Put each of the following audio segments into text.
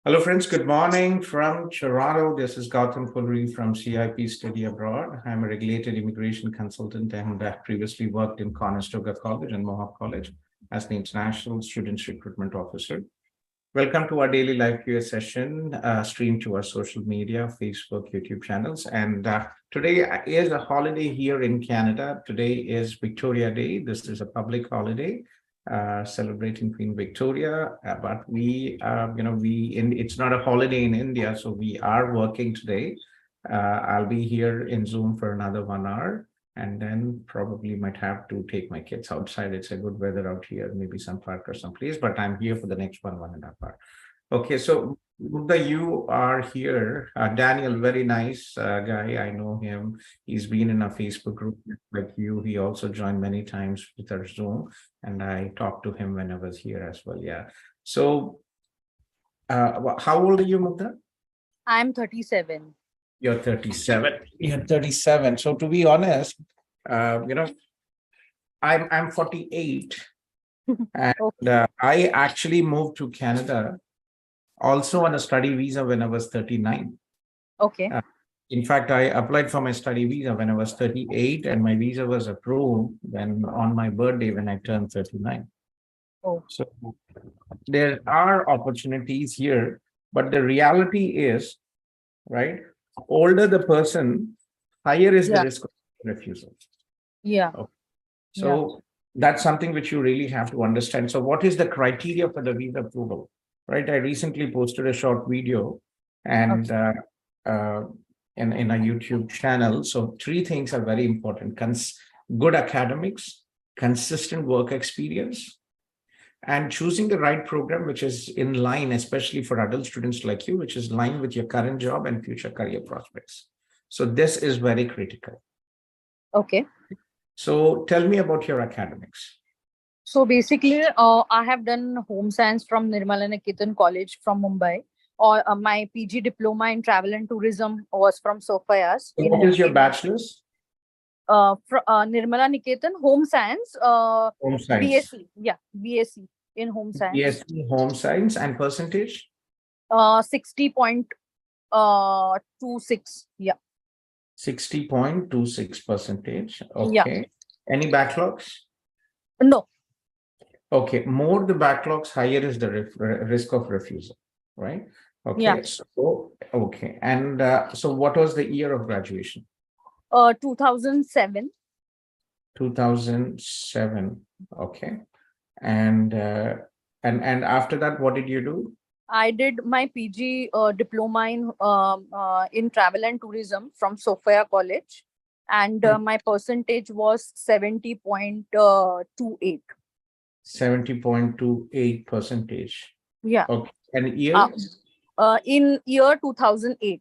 Hello, friends. Good morning from Toronto. This is Gautham Kolluri from CIP Study Abroad. I'm a regulated immigration consultant and previously worked in Conestoga College and Mohawk College as the International Students Recruitment Officer. Welcome to our daily live Q&A session, streamed to our social media, Facebook, YouTube channels. And today is a holiday here in Canada. Today is Victoria Day. This is a public holiday celebrating Queen Victoria. But it's not a holiday in India, so we are working today. I'll be here in Zoom for another 1 hour. And then probably might have to take my kids outside. It's a good weather out here, maybe some park or some place, but I'm here for the next 1.5 hours. Okay, so Mugdha, you are here. Daniel, very nice guy. I know him. He's been in a Facebook group like you. He also joined many times with our Zoom, and I talked to him when I was here as well. Yeah. So how old are you, Mugdha? I'm 37. You're 37. You're 37. So to be honest, I'm 48, and I actually moved to Canada also on a study visa when I was 39. Okay. In fact, I applied for my study visa when I was 38, and my visa was approved when on my birthday when I turned 39. Oh. So there are opportunities here, but the reality is, right? Older the person, higher is the risk of refusal. Yeah. Okay. So that's something which you really have to understand. So what is the criteria for the visa approval? Right. I recently posted a short video and in a YouTube channel. So 3 things are very important: good academics, consistent work experience, and choosing the right program, which is in line, especially for adult students like you, which is in line with your current job and future career prospects. So this is very critical. Okay. So tell me about your academics. So basically, I have done home science from Nirmala Niketan College from Mumbai. Or my PG diploma in travel and tourism was from SOFIAS. So what is your bachelor's? Nirmala Niketan Home Science. Home science. BSc. Yeah, BSc in home science. BSc home science, and percentage? 60.26. Yeah. 60.26%. Okay. Yeah. Any backlogs? No. Okay. More the backlogs, higher is the risk of refusal, right? Okay. Yeah. So, okay. And so what was the year of graduation? 2007. 2007. Okay. And after that, what did you do? I did my PG diploma in travel and tourism from Sophia College, and my percentage was 70.28. 70.28%. Yeah. Okay. And year? In year 2008.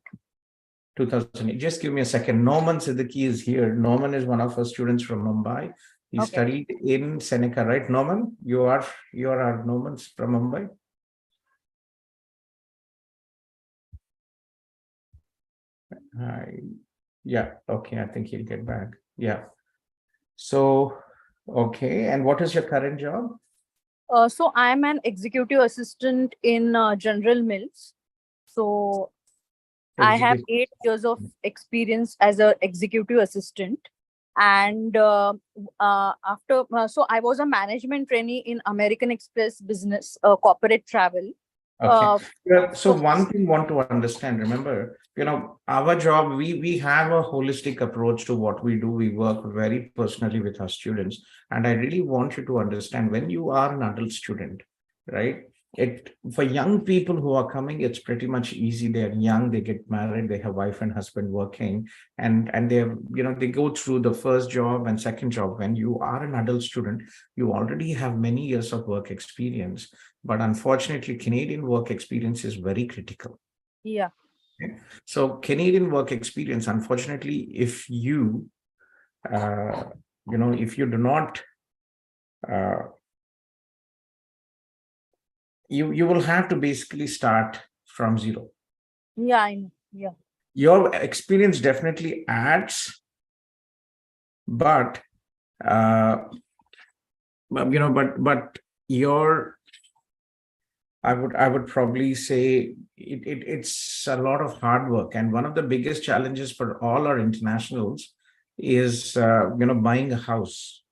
2008. Just give me a second. Norman Siddiqui is here. Norman is one of our students from Mumbai. He studied in Seneca, right? Norman, you are our Norman from Mumbai. Yeah. Okay. I think he'll get back. Yeah. So, okay. And what is your current job? So I am an executive assistant in General Mills. So I have 8 years of experience as an executive assistant. And after, so I was a management trainee in American Express business, corporate travel. Okay. So one thing I want to understand, remember, our job, we have a holistic approach to what we do. We work very personally with our students. And I really want you to understand, when you are an adult student, right? For young people who are coming, it's pretty much easy. They're young, they get married, they have wife and husband working, and they they go through the first job and second job. When you are an adult student, you already have many years of work experience, but unfortunately Canadian work experience is very critical. Yeah. Okay? So Canadian work experience, unfortunately, if you if you do not you will have to basically start from zero. Yeah, I know. Yeah. Your experience definitely adds, but your I would probably say it's a lot of hard work. And one of the biggest challenges for all our internationals is, buying a house,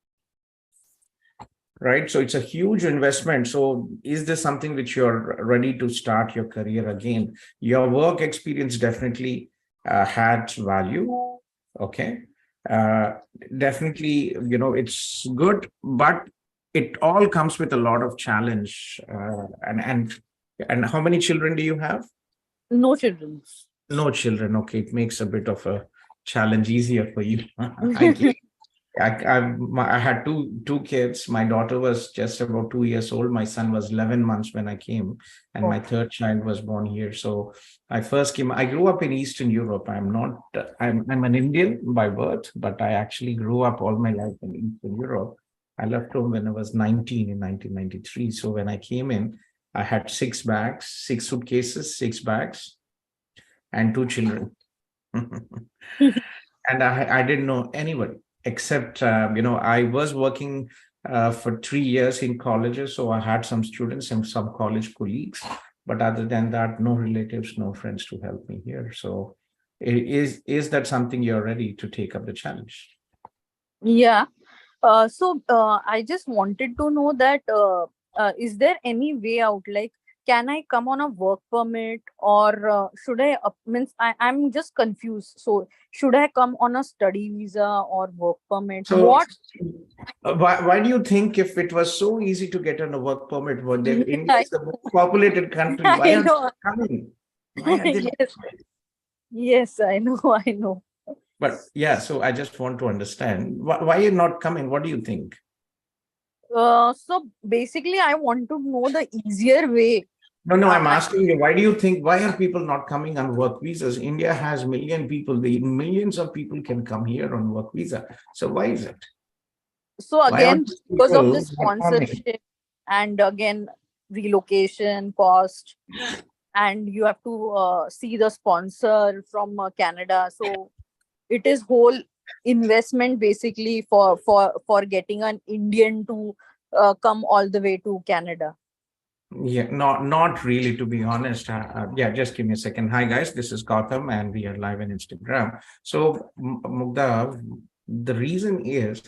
right? So it's a huge investment. So is this something which you're ready to start your career again? Your work experience definitely had value. Okay. Definitely, it's good, but it all comes with a lot of challenge. And how many children do you have? No children. No children. Okay, it makes a bit of a challenge easier for you. I had two kids. My daughter was just about 2 years old. My son was 11 months when I came, and my third child was born here. So I first came. I grew up in Eastern Europe. I'm an Indian by birth, but I actually grew up all my life in Eastern Europe. I left home when I was 19 in 1993. So when I came in, I had 6 bags, 6 suitcases, 6 bags, and 2 children. And I didn't know anybody except, I was working for 3 years in colleges. So I had some students and some college colleagues, but other than that, no relatives, no friends to help me here. So is that something you're ready to take up the challenge? Yeah. I just wanted to know that is there any way out? Like, can I come on a work permit, or should I means I'm just confused. So should I come on a study visa or work permit? So What? why do you think, if it was so easy to get on a work permit, India is the most populated country, why are they coming? Why are they Yes. Yes, I know. I know. But yeah, so I just want to understand why you're not coming. What do you think? So basically, I want to know the easier way. No, I'm asking you, why do you think, why are people not coming on work visas? India has million people, the millions of people can come here on work visa. So why is it? So again, because of the people not coming? sponsorship, and again, relocation cost, and you have to see the sponsor from Canada. So it is whole investment basically for getting an Indian to come all the way to Canada. Yeah, not really, to be honest. Yeah, just give me a second. Hi guys, this is Gautham and we are live on Instagram. So Mugdha, the reason is,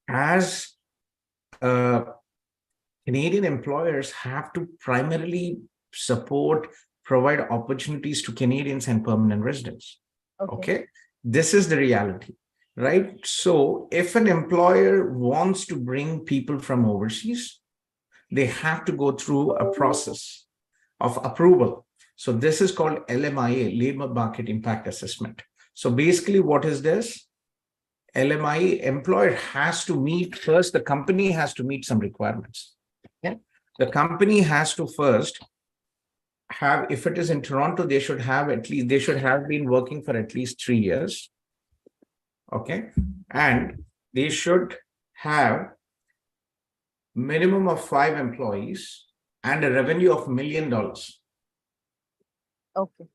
as Canadian employers have to primarily provide opportunities to Canadians and permanent residents. Okay. This is the reality, right? So if an employer wants to bring people from overseas, they have to go through a process of approval. So this is called LMIA, Labor Market Impact Assessment. So basically, what is this? LMIA, employer has to meet first, the company has to meet some requirements. Yeah. The company has to first have, if it is in Toronto, they should have been working for at least 3 years. Okay. And they should have minimum of 5 employees and a revenue of $1 million. Okay.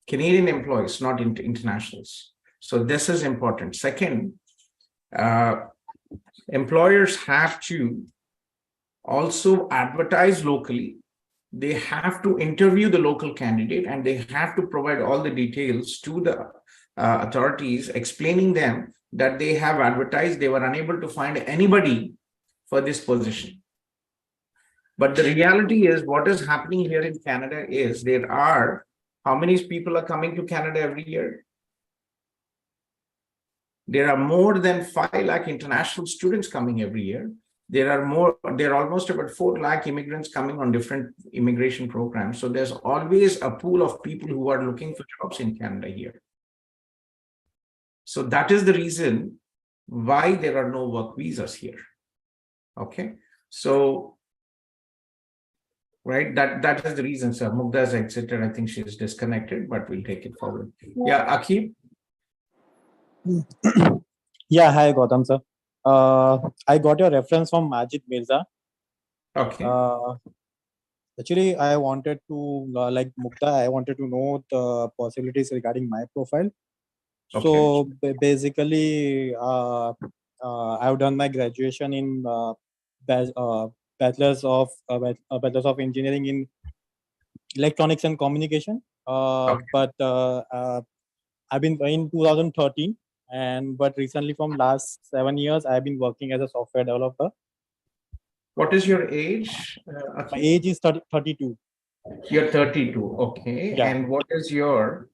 Canadian employees, not internationals. So this is important. Second, employers have to also advertise locally. They have to interview the local candidate, and they have to provide all the details to the authorities, explaining them that they have advertised, they were unable to find anybody for this position. But the reality is, what is happening here in Canada is, how many people are coming to Canada every year? There are more than 5 lakh international students coming every year. There are almost about 4 lakh immigrants coming on different immigration programs. So there's always a pool of people who are looking for jobs in Canada here. So that is the reason why there are no work visas here. Okay. So, right, that is the reason, sir. Mugdha has exited. I think she is disconnected, but we'll take it forward. Yeah, Akib. Yeah, hi Gautam sir. I got your reference from Majid Mirza. Okay. Actually, I wanted to, like Mukta, I wanted to know the possibilities regarding my profile. Okay. So basically, I've done my graduation in Bachelor's of Engineering in electronics and communication. But I've been in 2013, but recently from last 7 years, I've been working as a software developer. What is your age? My age is 32. You're 32. Okay. Yeah. And what is your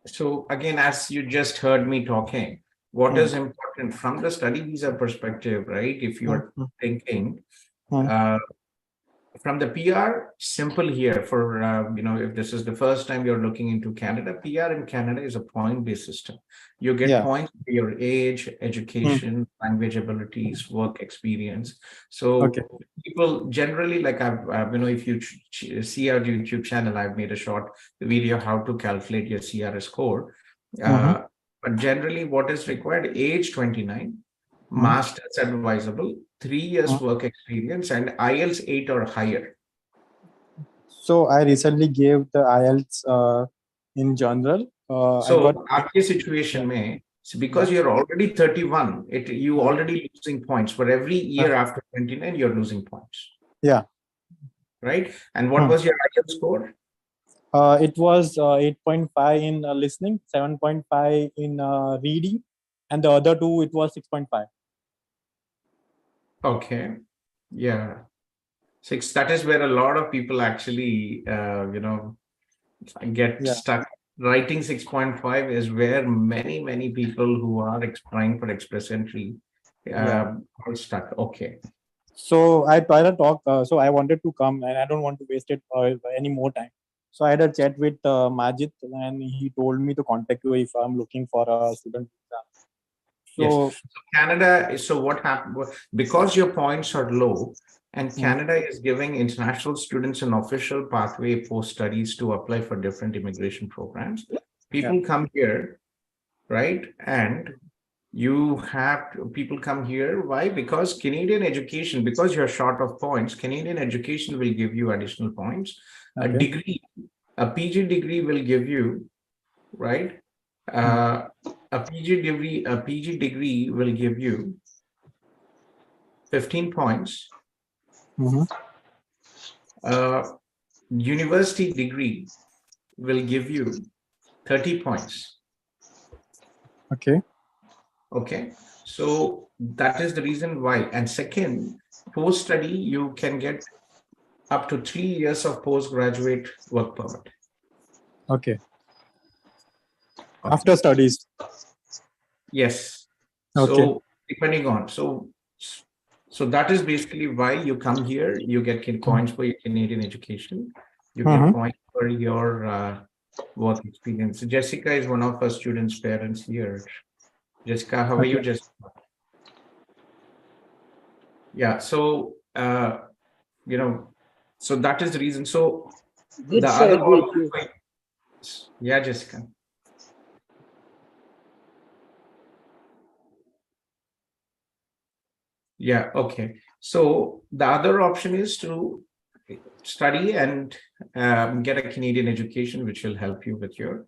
so again, as you just heard me talking, what is important from the study visa perspective, right? If you're thinking from the PR, simple here for, if this is the first time you're looking into Canada, PR in Canada is a point-based system. You get points for your age, education, language abilities, work experience. So people generally, like if you see our YouTube channel, I've made a short video how to calculate your CRS score. But generally what is required, age 29, master's advisable, 3 years work experience, and IELTS 8 or higher. So I recently gave the IELTS in general. So आपकी situation में, because you're already 31, you already losing points. For every year after 29, you're losing points. Yeah. Right. And what was your IELTS score? It was 8.5 in listening, 7.5 in reading, and the other two, it was 6.5. Okay. Yeah. 6. That is where a lot of people actually, get stuck. Writing 6.5 is where many people who are trying for express entry are stuck. Okay. So I tried to talk. So I wanted to come, and I don't want to waste it any more time. So I had a chat with Majid, and he told me to contact you if I'm looking for a student visa. So, yes. So Canada. So what happened? Because your points are low, and Canada is giving international students an official pathway post studies to apply for different immigration programs. People come here, right? And you have people come here. Why? Because Canadian education, because you're short of points, Canadian education will give you additional points. A degree, a PG degree will give you, right? A PG degree will give you 15 points. University degree will give you 30 points. Okay, so that is the reason why. And second, post study, you can get up to 3 years of postgraduate work permit. Okay. After studies. Yes. Okay. So depending on, so that is basically why you come here. You get points for your Canadian education. You get points for your work experience. Jessica is one of our students' parents here. Jessica, how are you, Jessica? Yeah, so so that is the reason. So Good, the sir, other good. yeah, Jessica. Yeah, okay. So the other option is to study and get a Canadian education, which will help you with your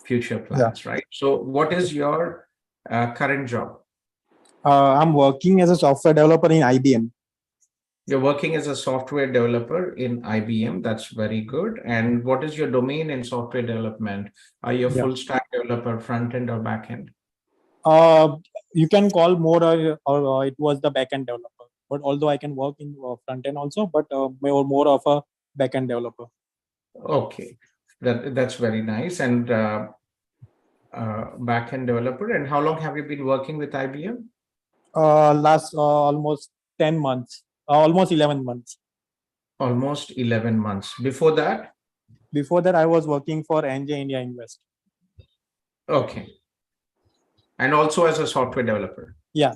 future plans, right? So what is your current job? I'm working as a software developer in IBM. You're working as a software developer in IBM. That's very good. And what is your domain in software development? Are you a full stack developer, front end or back end? You can call more or it was the back end developer. But although I can work in front end also, but more of a back end developer. Okay, that's very nice. And back end developer. And how long have you been working with IBM? Last almost 10 months, almost 11 months. Almost 11 months. Before that? Before that, I was working for NJ India Invest. Okay. And also as a software developer? Yeah.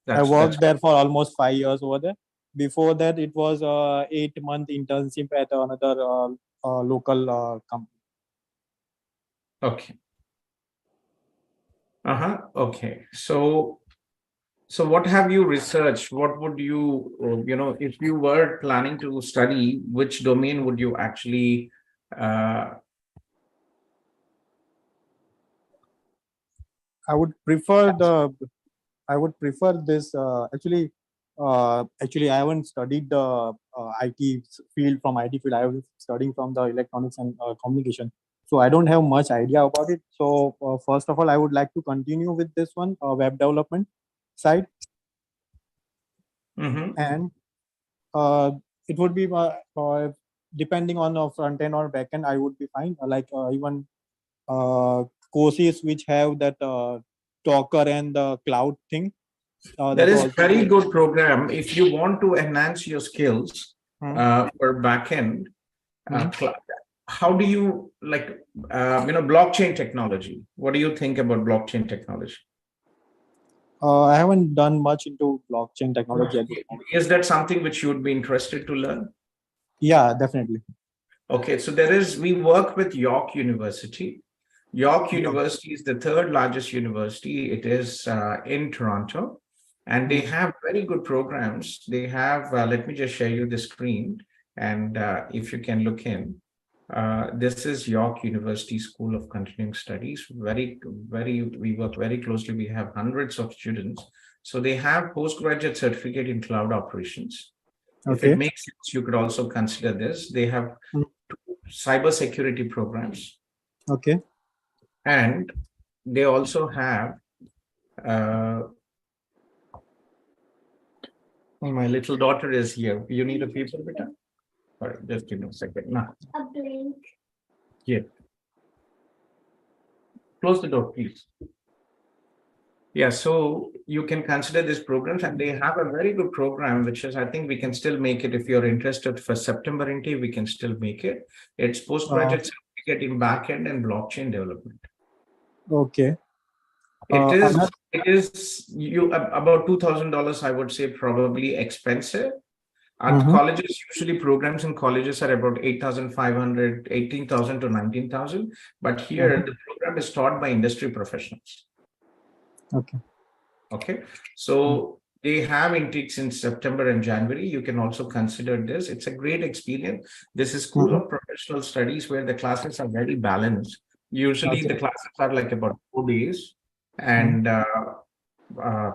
I worked there for almost 5 years over there. Before that, it was 8-month internship at another local company. Okay. Okay. So what have you researched? What would you, if you were planning to study, which domain would you actually I would prefer this actually Actually, I haven't studied the IT field from IT field. I was studying from the electronics and communication. So I don't have much idea about it. So first of all, I would like to continue with this one, web development side. And it would be depending on the front end or back end, I would be fine. Like even courses which have that Docker and the cloud thing. That is very good program. If you want to enhance your skills for backend, how do you like, blockchain technology? What do you think about blockchain technology? I haven't done much into blockchain technology. Is that something which you would be interested to learn? Yeah, definitely. Okay, so we work with York University. York University is the third largest university. It is in Toronto, and they have very good programs. They have, let me just share you the screen, and if you can look in. This is York University School of Continuing Studies. We work very closely. We have hundreds of students. So they have postgraduate certificate in cloud operations. If it makes sense, you could also consider this. They have cybersecurity programs. Okay. And they also have, my little daughter is here. You need a paper, beta? All right, just give me a second. Nah. A blank. Yeah. Close the door, please. Yeah, so you can consider these programs, and they have a very good program, which is, I think we can still make it. If you're interested for September intake, we can still make it. It's postgraduate certificate in backend and blockchain development. Okay. It is about $2,000, I would say, probably expensive. At colleges, usually programs in colleges are about 8,500, 18,000 to 19,000. But here, the program is taught by industry professionals. Okay. So they have intakes in September and January. You can also consider this. It's a great experience. This is School of Professional Studies, where the classes are very balanced. Usually the classes are like about 4 days, and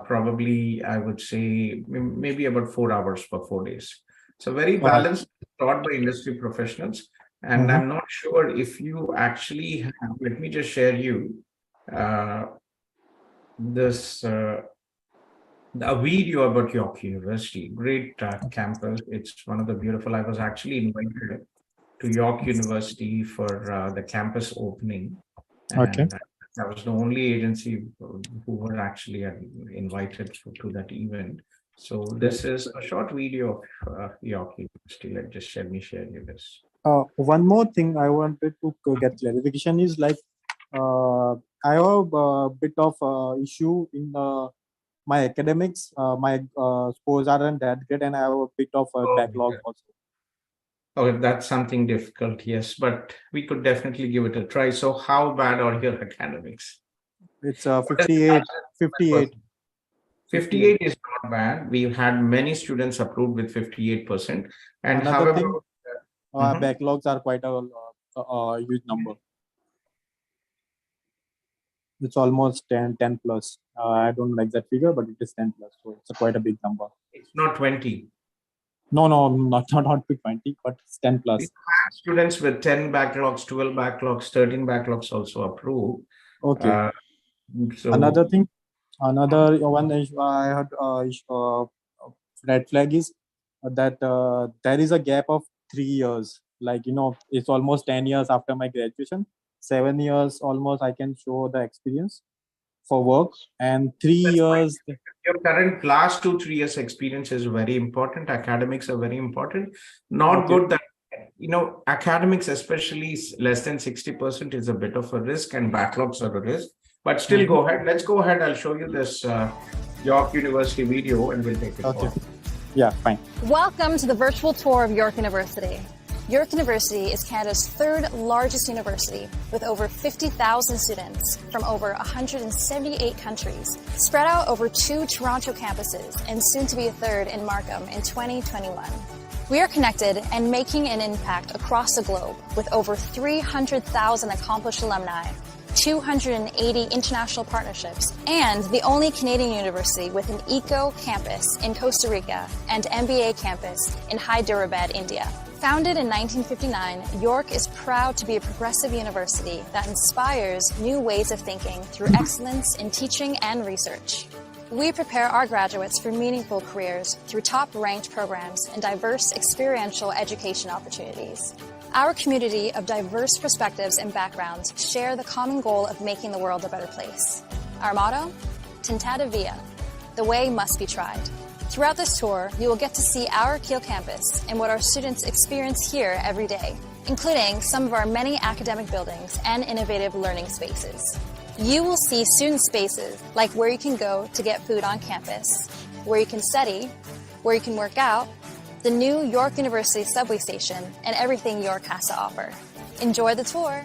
probably I would say maybe about 4 hours for 4 days. So very balanced, taught by industry professionals. And I'm not sure if you actually have, let me just share you this a video about York University. Great campus. It's one of the beautiful. I was actually invited to York University for the campus opening. And I was the only agency who were actually invited to that event. So this is a short video of York University. Let me share you this. One more thing I wanted to get clarification is like, I have a bit of issue in my academics. My scores aren't that great, and I have a bit of a backlog also. Oh, that's something difficult, yes, but we could definitely give it a try. So how bad are your academics? It's 58. 58 is not bad. We've had many students approved with 58%. And another thing, backlogs are quite a huge number. It's almost 10 plus. I don't like that figure, but it is 10 plus. So it's quite a big number. It's not 20. No, not 20, but it's 10 plus. Students with 10 backlogs, 12 backlogs, 13 backlogs also approved. Okay. So another thing, another one I had red flag is that there is a gap of 3 years. Like, it's almost 10 years after my graduation. 7 years almost I can show the experience for work, and 3 years. Your current last 2-3 years experience is very important. Academics are very important. Not good that, academics, especially less than 60%, is a bit of a risk, and backlogs are a risk. But still, go ahead. Let's go ahead. I'll show you this York University video, and we'll take it forward. Yeah, fine. Welcome to the virtual tour of York University. York University is Canada's third largest university, with over 50,000 students from over 178 countries, spread out over 2 Toronto campuses and soon to be a third in Markham in 2021. We are connected and making an impact across the globe with over 300,000 accomplished alumni, 280 international partnerships, and the only Canadian university with an eco campus in Costa Rica and MBA campus in Hyderabad, India. Founded in 1959, York is proud to be a progressive university that inspires new ways of thinking through excellence in teaching and research. We prepare our graduates for meaningful careers through top-ranked programs and diverse experiential education opportunities. Our community of diverse perspectives and backgrounds share the common goal of making the world a better place. Our motto? Tentada Via. The way must be tried. Throughout this tour, you will get to see our Kiel campus and what our students experience here every day, including some of our many academic buildings and innovative learning spaces. You will see student spaces like where you can go to get food on campus, where you can study, where you can work out, the new York University subway station, and everything York has to offer. Enjoy the tour!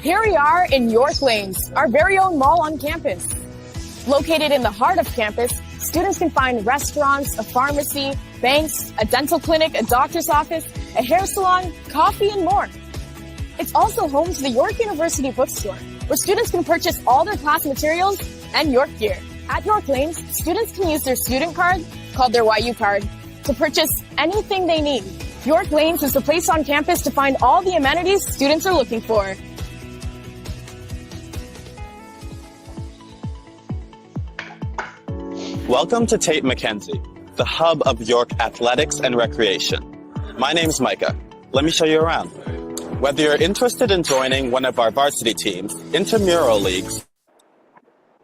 Here we are in York Lanes, our very own mall on campus. Located in the heart of campus, students can find restaurants, a pharmacy, banks, a dental clinic, a doctor's office, a hair salon, coffee, and more. It's also home to the York University bookstore, where students can purchase all their class materials and York gear. At York Lanes, students can use their student card, called their YU card, to purchase anything they need. York Lanes is the place on campus to find all the amenities students are looking for. Welcome to Tate McKenzie, the hub of York athletics and recreation. My name's Micah. Let me show you around. Whether you're interested in joining one of our varsity teams, intramural leagues.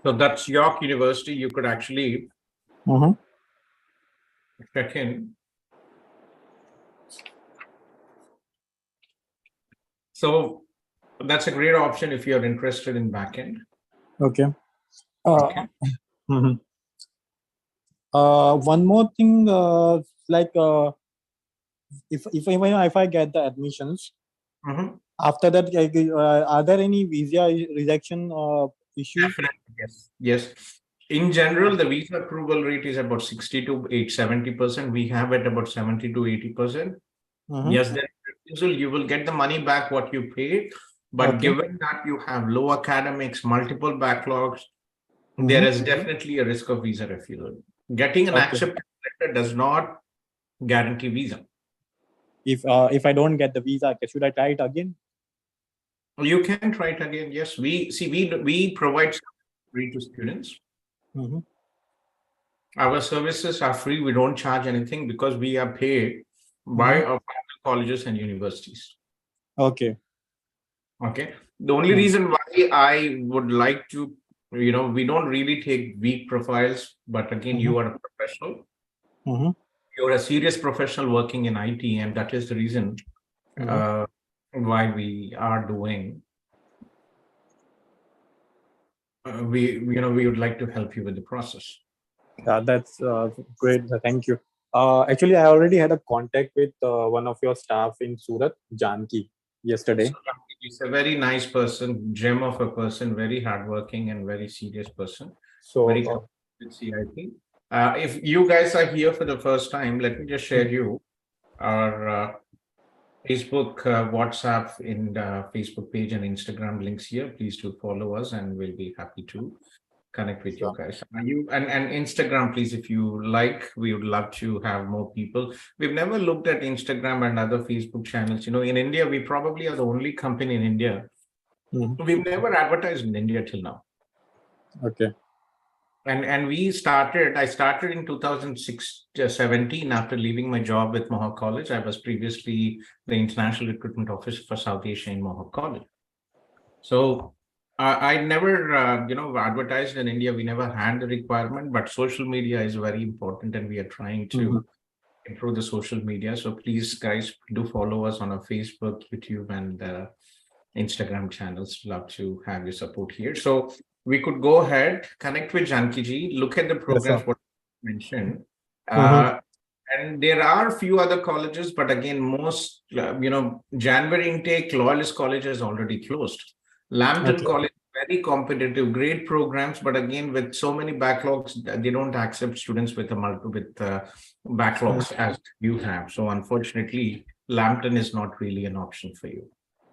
So that's York University. You could actually check in. So that's a great option if you're interested in backend. Okay. One more thing, if I get the admissions, after that, are there any visa rejection issues? Definitely, yes. Yes. In general, the visa approval rate is about 60 to 70%. We have it about 70 to 80%. Yes, then refusal, you will get the money back what you paid, but given that you have low academics, multiple backlogs, there is definitely a risk of visa refusal. Getting an acceptance letter does not guarantee visa. If I don't get the visa, should I try it again? You can try it again. Yes, we provide free to students. Our services are free. We don't charge anything because we are paid by our colleges and universities. Okay. The only reason why I would like to, we don't really take weak profiles, but again, you are a professional. You're a serious professional working in IT, and that is the reason why we are doing. We would like to help you with the process. That's great. Thank you. Actually, I already had a contact with one of your staff in Surat, Janki, yesterday. So, he's a very nice person, gem of a person, very hardworking and very serious person. So very with CIP. If you guys are here for the first time, let me just share you our Facebook, WhatsApp, and Facebook page and Instagram links here. Please do follow us, and we'll be happy to connect with you guys. And Instagram, please, if you like, we would love to have more people. We've never looked at Instagram and other Facebook channels. In India, we probably are the only company in India. We've never advertised in India till now. Okay. And I started in 2017 after leaving my job with Mohawk College. I was previously the International Recruitment Officer for South Asia in Mohawk College. So I never, advertised in India. We never had the requirement, but social media is very important, and we are trying to improve the social media. So please, guys, do follow us on our Facebook, YouTube, and Instagram channels. Love to have your support here. So we could go ahead, connect with Janki ji, look at the programs what you mentioned. And there are a few other colleges, but again, most, January intake, Loyalist College is already closed. Lambton College very competitive, great programs, but again, with so many backlogs, they don't accept students with backlogs as you have. So unfortunately, Lambton is not really an option for you,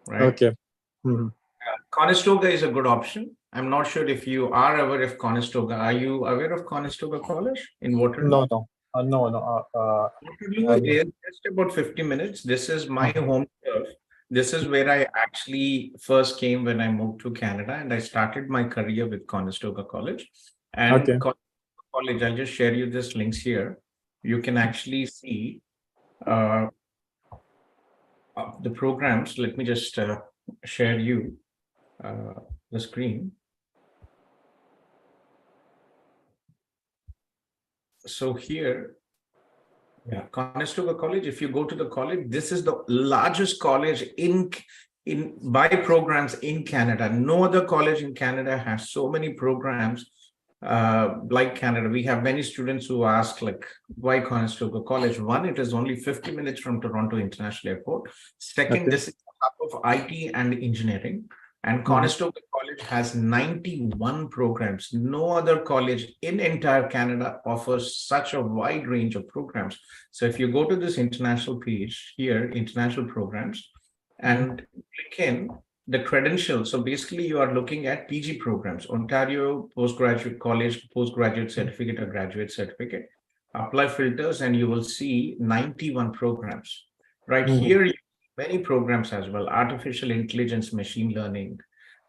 right? Okay. Mhm. Conestoga is a good option. I'm not sure if you are aware of Conestoga. Are you aware of Conestoga College in Waterloo? No, no, no. Waterloo is just about 50 minutes. This is my home turf. This is where I actually first came when I moved to Canada, and I started my career with Conestoga College. And Okay. college, I'll just share you this links here. You can actually see the programs. Let me just share you the screen. So here, yeah, Conestoga College. If you go to the college, this is the largest college in by programs in Canada. No other college in Canada has so many programs like Canada. We have many students who ask, like, why Conestoga College? One, it is only 50 minutes from Toronto International Airport. Second, Okay. this is the hub of IT and engineering. And Conestoga College has 91 programs. No other college in entire Canada offers such a wide range of programs. So if you go to this international page here, international programs, and click in the credentials. So basically you are looking at PG programs, Ontario Postgraduate College, Postgraduate Certificate or Graduate Certificate. Apply filters and you will see 91 programs. Right here, many programs as well, artificial intelligence, machine learning,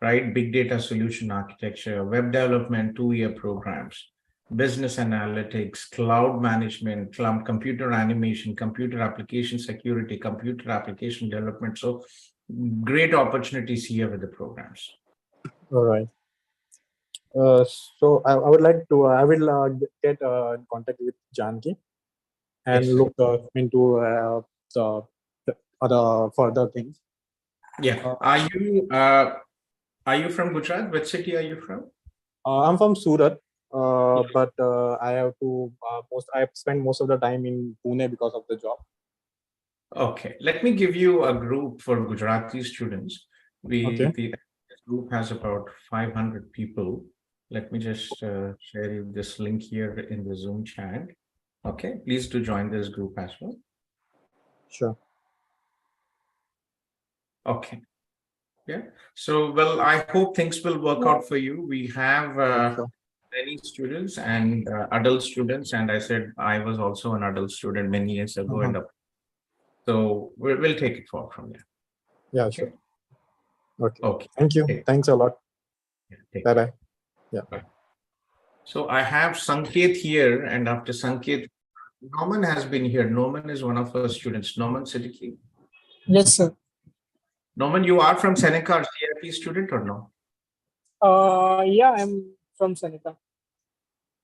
right? Big data solution architecture, web development, 2-year programs, business analytics, cloud management, computer animation, computer application security, computer application development. So great opportunities here with the programs. All right. So I would like to, I will get in contact with Janki and Yes, look into the other further things. yeah. Are you from Gujarat? Which city are you from? I'm from Surat, but I have to I have spent most of the time in Pune because of the job. Okay, let me give you a group for Gujarati students. Okay. This group has about 500 people. Let me just share you this link here in the Zoom chat. Okay, please do join this group as well. Sure. Okay. Yeah. So, well, I hope things will work out for you. We have many students and adult students, and I said I was also an adult student many years ago, and so we'll take it forward from there. Yeah, Okay. sure. Okay. Okay. Thank you. Okay. Thanks a lot. Yeah, Bye bye. Yeah. Bye. So I have Sanket here, and after Sanket, Norman has been here. Norman is one of our students. Norman Siddiqui. Yes, sir. Norman, you are from Seneca, CIP student or no? Yeah, I'm from Seneca.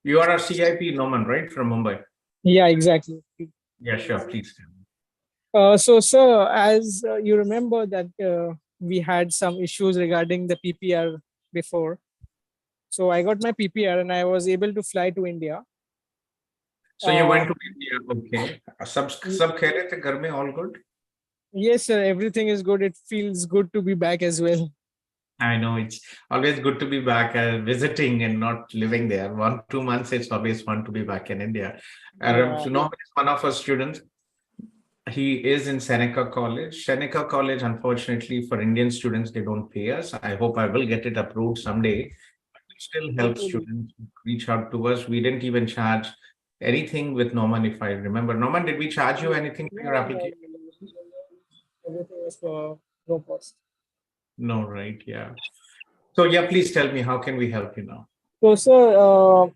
You are a CIP, Norman, right? From Mumbai. Yeah, exactly. Yeah, sure. Please. So, sir, as you remember that we had some issues regarding the PPR before. So I got my PPR and I was able to fly to India. So you went to India, okay. Sab khair the ghar mein, all good? Yes, sir. Everything is good. It feels good to be back as well. I know it's always good to be back visiting and not living there. 1-2 months, it's always fun to be back in India. So Norman is one of our students. He is in Seneca College. Seneca College, unfortunately, for Indian students, they don't pay us. I hope I will get it approved someday. It still helps students reach out to us. We didn't even charge anything with Norman, if I remember. Norman, did we charge you anything for your application? Everything was for no cost. No, right? Yeah. So yeah, please tell me, how can we help you now? So, sir,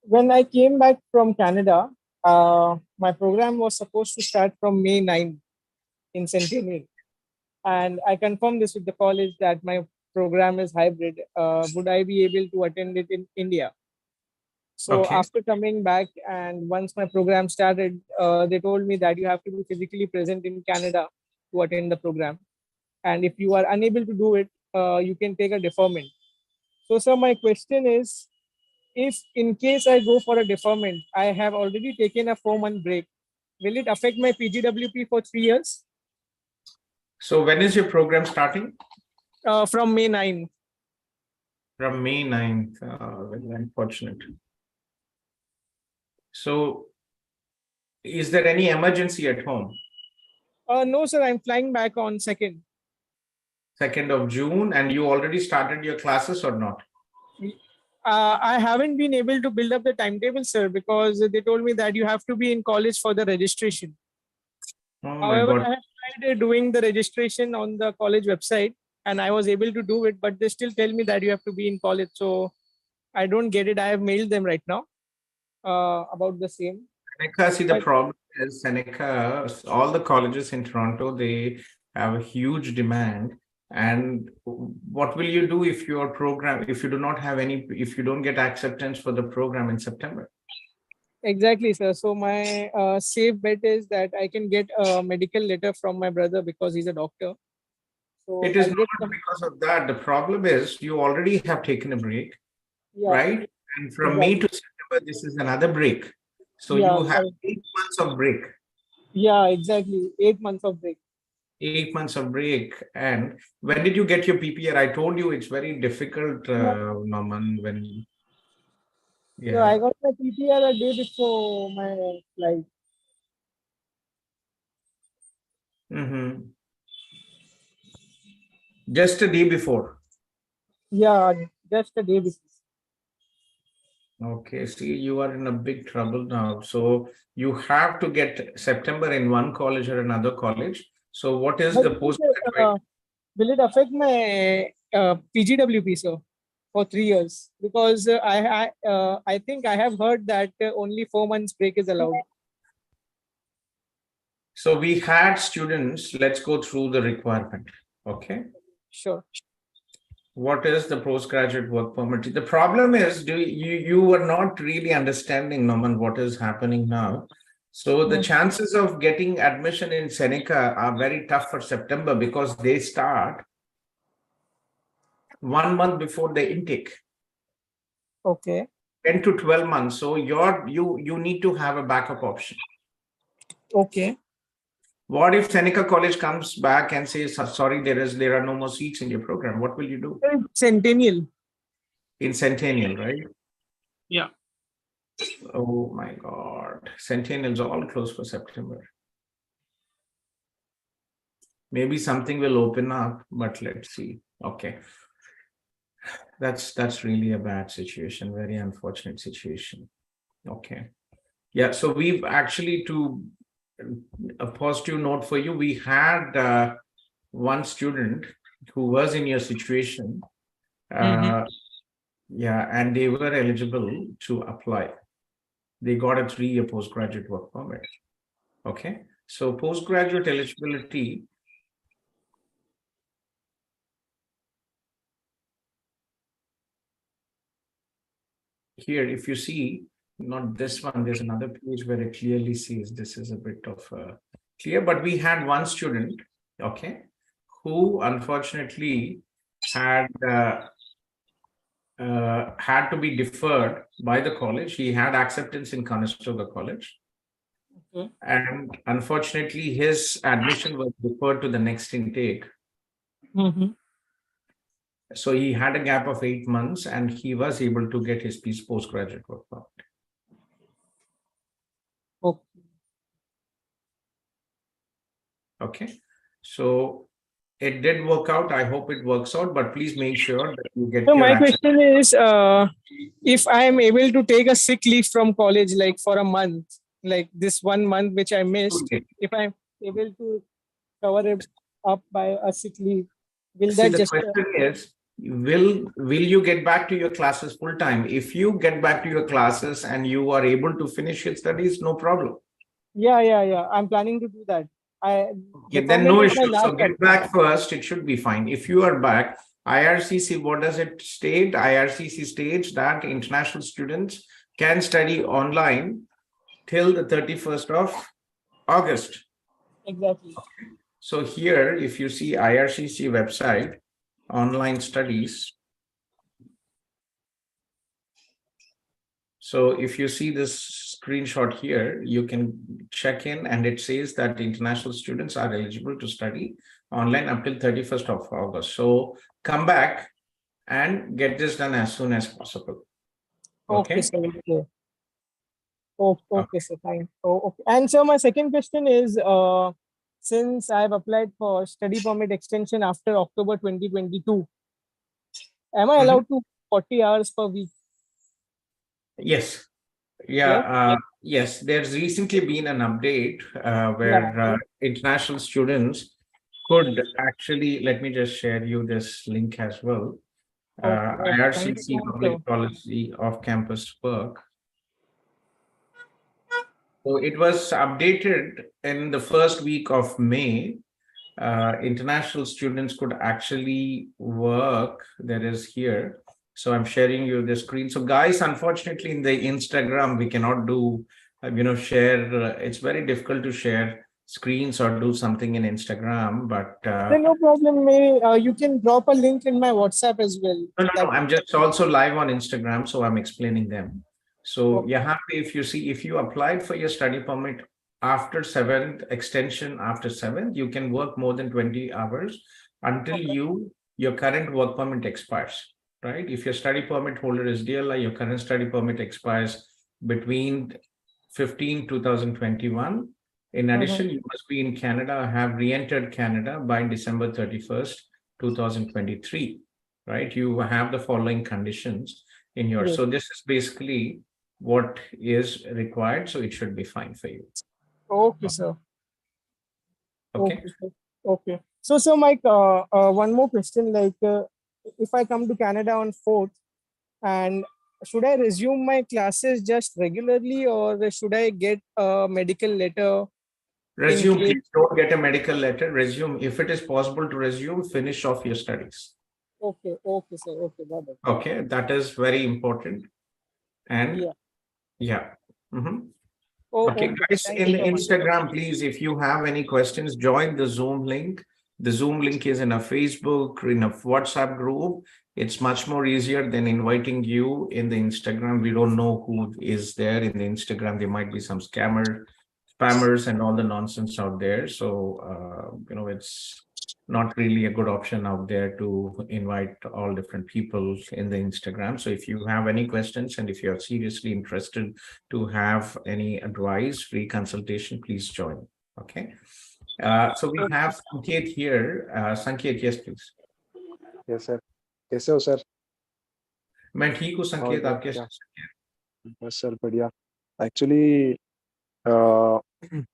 when I came back from Canada, my program was supposed to start from May 9 in Centennial. And I confirmed this with the college that my program is hybrid. Would I be able to attend it in India? So after coming back and once my program started, they told me that you have to be physically present in Canada to attend the program. And if you are unable to do it, you can take a deferment. So, sir, my question is, if in case I go for a deferment, I have already taken a 4-month break, will it affect my PGWP for 3 years? So when is your program starting? From May 9. From May 9th, very unfortunate. So, is there any emergency at home? No, sir, I'm flying back on 2nd. 2nd of June, and you already started your classes or not? I haven't been able to build up the timetable, sir, because they told me that you have to be in college for the registration. Oh my However, God. I have tried doing the registration on the college website and I was able to do it, but they still tell me that you have to be in college. So I don't get it. I have mailed them right now about the same. Seneca, see, the But- problem is Seneca, all the colleges in Toronto, they have a huge demand. And what will you do if your program, if you do not have any, if you don't get acceptance for the program in September? Exactly, sir. So my safe bet is that I can get a medical letter from my brother because he's a doctor. So It is I'll get not because of that. The problem is you already have taken a break, yeah, right? And from May to September, this is another break. So Yeah, you have correct. 8 months of break. Yeah, exactly. 8 months of break. 8 months of break. And when did you get your PPR? I told you it's very difficult, Norman, when, So I yeah. got my PPR a day before my flight. Mhm. Just a day before. Yeah, just a day before. Okay, see, you are in a big trouble now. So you have to get September in one college or another college. So what is But the postgraduate? will it affect my PGWP, sir, for 3 years? Because I think I have heard that only 4 months break is allowed. So we had students, let's go through the requirement. Okay. Sure. What is the postgraduate work permit? The problem is, you are not really understanding, Norman, what is happening now. So the chances of getting admission in Seneca are very tough for September because they start 1 month before the intake, Okay. 10 to 12 months. So you need to have a backup option. Okay. What if Seneca College comes back and says, sorry, there are no more seats in your program? What will you do? Centennial. In Centennial, right? Yeah. Oh my God. Centennial's all closed for September. Maybe something will open up, but let's see. Okay. That's really a bad situation, very unfortunate situation. Okay. Yeah, so we've actually, to a positive note for you, we had one student who was in your situation. Yeah, and they were eligible to apply. They got a 3-year postgraduate work permit. Okay, so postgraduate eligibility. Here, if you see, not this one, there's another page where it clearly says this is a bit of clear, but we had one student, okay, who unfortunately had to be deferred by the college. He had acceptance in Conestoga College. Okay. And unfortunately, his admission was deferred to the next intake. So he had a gap of 8 months and he was able to get his postgraduate work permit. Okay. Okay. So it did work out. I hope it works out, but please make sure that you get So your my access. question is, if I am able to take a sick leave from college, like for a month, like this 1 month which I missed, Okay. if I'm able to cover it up by a sick leave, will See, that the just question is, will you get back to your classes full time? If you get back to your classes and you are able to finish your studies, no problem. Yeah. I'm planning to do that. Okay, then no issue. So get back first, it should be fine. If you are back, IRCC, what does it state? IRCC states that international students can study online till the 31st of August. Exactly. So here, if you see IRCC website, online studies. So if you see this screenshot here, you can check in and it says that international students are eligible to study online up till 31st of August. So come back and get this done as soon as possible. Okay, Okay. sir. Okay. Okay, sir. Fine. Okay. And so my second question is, since I have applied for study permit extension after October 2022, am I allowed to 40 hours per week? Yes. Yeah. Yes. There's recently been an update where international students could actually, let me just share you this link as well. Thank you so IRCC much, Public sir. Policy of Campus Work. So it was updated in the first week of May. International students could actually work. That is here. So I'm sharing you the screen. So guys, unfortunately in the Instagram, we cannot do, share. It's very difficult to share screens or do something in Instagram, but No problem. You can drop a link in my WhatsApp as well. no, I'm just also live on Instagram, so I'm explaining them. So Okay. you're happy if you applied for your study permit after 7th, extension after 7th, you can work more than 20 hours until your current work permit expires, right? If your study permit holder is DLI, your current study permit expires between 2021. In addition, you must be in Canada, have re-entered Canada by December 31st, 2023, right? You have the following conditions in your, so this is basically what is required, so it should be fine for you. Okay, sir. Okay. Okay. So Mike, one more question. Like, if I come to Canada on 4th, and should I resume my classes just regularly, or should I get a medical letter? Resume, please don't get a medical letter. Resume. If it is possible to resume, finish off your studies. Okay, sir. Okay, got it. Okay, that is very important. And okay, guys, in Instagram, please, if you have any questions, join the Zoom link. The Zoom link is in a Facebook, in a WhatsApp group. It's much more easier than inviting you in the Instagram. We don't know who is there in the Instagram. There might be some spammers and all the nonsense out there. So, it's not really a good option out there to invite all different people in the Instagram. So if you have any questions and if you're seriously interested to have any advice, free consultation, please join. Okay. So we have Sanket here. Sanket, yes, please. Yes, sir. कैसे हो sir? मैं ठीक हूँ संकेत, आप कैसे हैं? बस सर बढ़िया. Actually,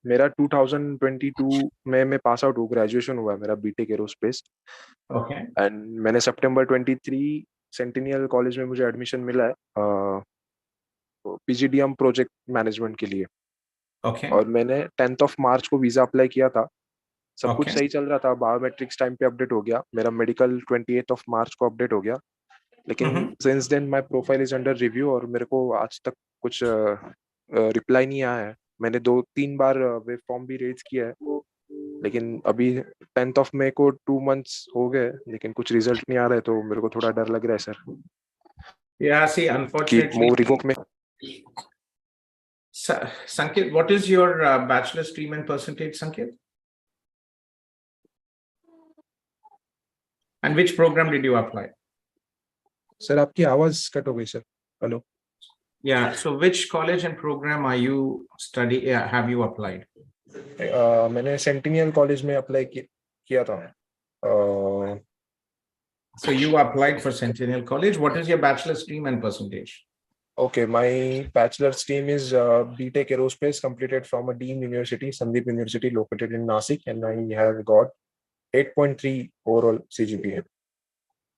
मेरा 2022 में मैं पास आउट हूँ, ग्रेजुएशन हुआ है मेरा बीटेक एरोस्पेस. ओके. एंड मैंने सितंबर 23 सेंटिनियल कॉलेज में मुझे एडमिशन मिला है पीजीडीएम प्रोजेक्ट मैनेजमेंट के लिए. ओके. और मैंने 10th of March को वीजा अप्लाई किया था. सब कुछ सही चल रहा था. बायोमेट्रिक्स टाइम पे अपडेट हो गया. मेरा मेडिकल 28th of March को अपडेट हो गया. लेकिन since then my profile is under review और मेरे को आज तक कुछ रिप्लाई नहीं आया है. मैंने 2-3 बार वेब फॉर्म भी रेज किया है, लेकिन अभी 10th of May को 2 months हो गए, लेकिन कुछ रिजल्ट नहीं आ रहा है. तो मेरे को थोड़ा डर लग रहा है sir. Yeah, see, unfortunately, revoke में. Sanket, what is your bachelor stream and percentage, Sanket? And which program did you apply? Sir आपकी आवाज कट हो गई sir. Hello. Yeah, so which college and program are you have you applied? मैंने centennial college में apply किया था. So you applied for Centennial College. What is your bachelor stream and percentage? Okay, my bachelor stream is BTech Aerospace, completed from a deemed university, Sandeep University, located in Rcic, and I have got 8.3 overall CGPA.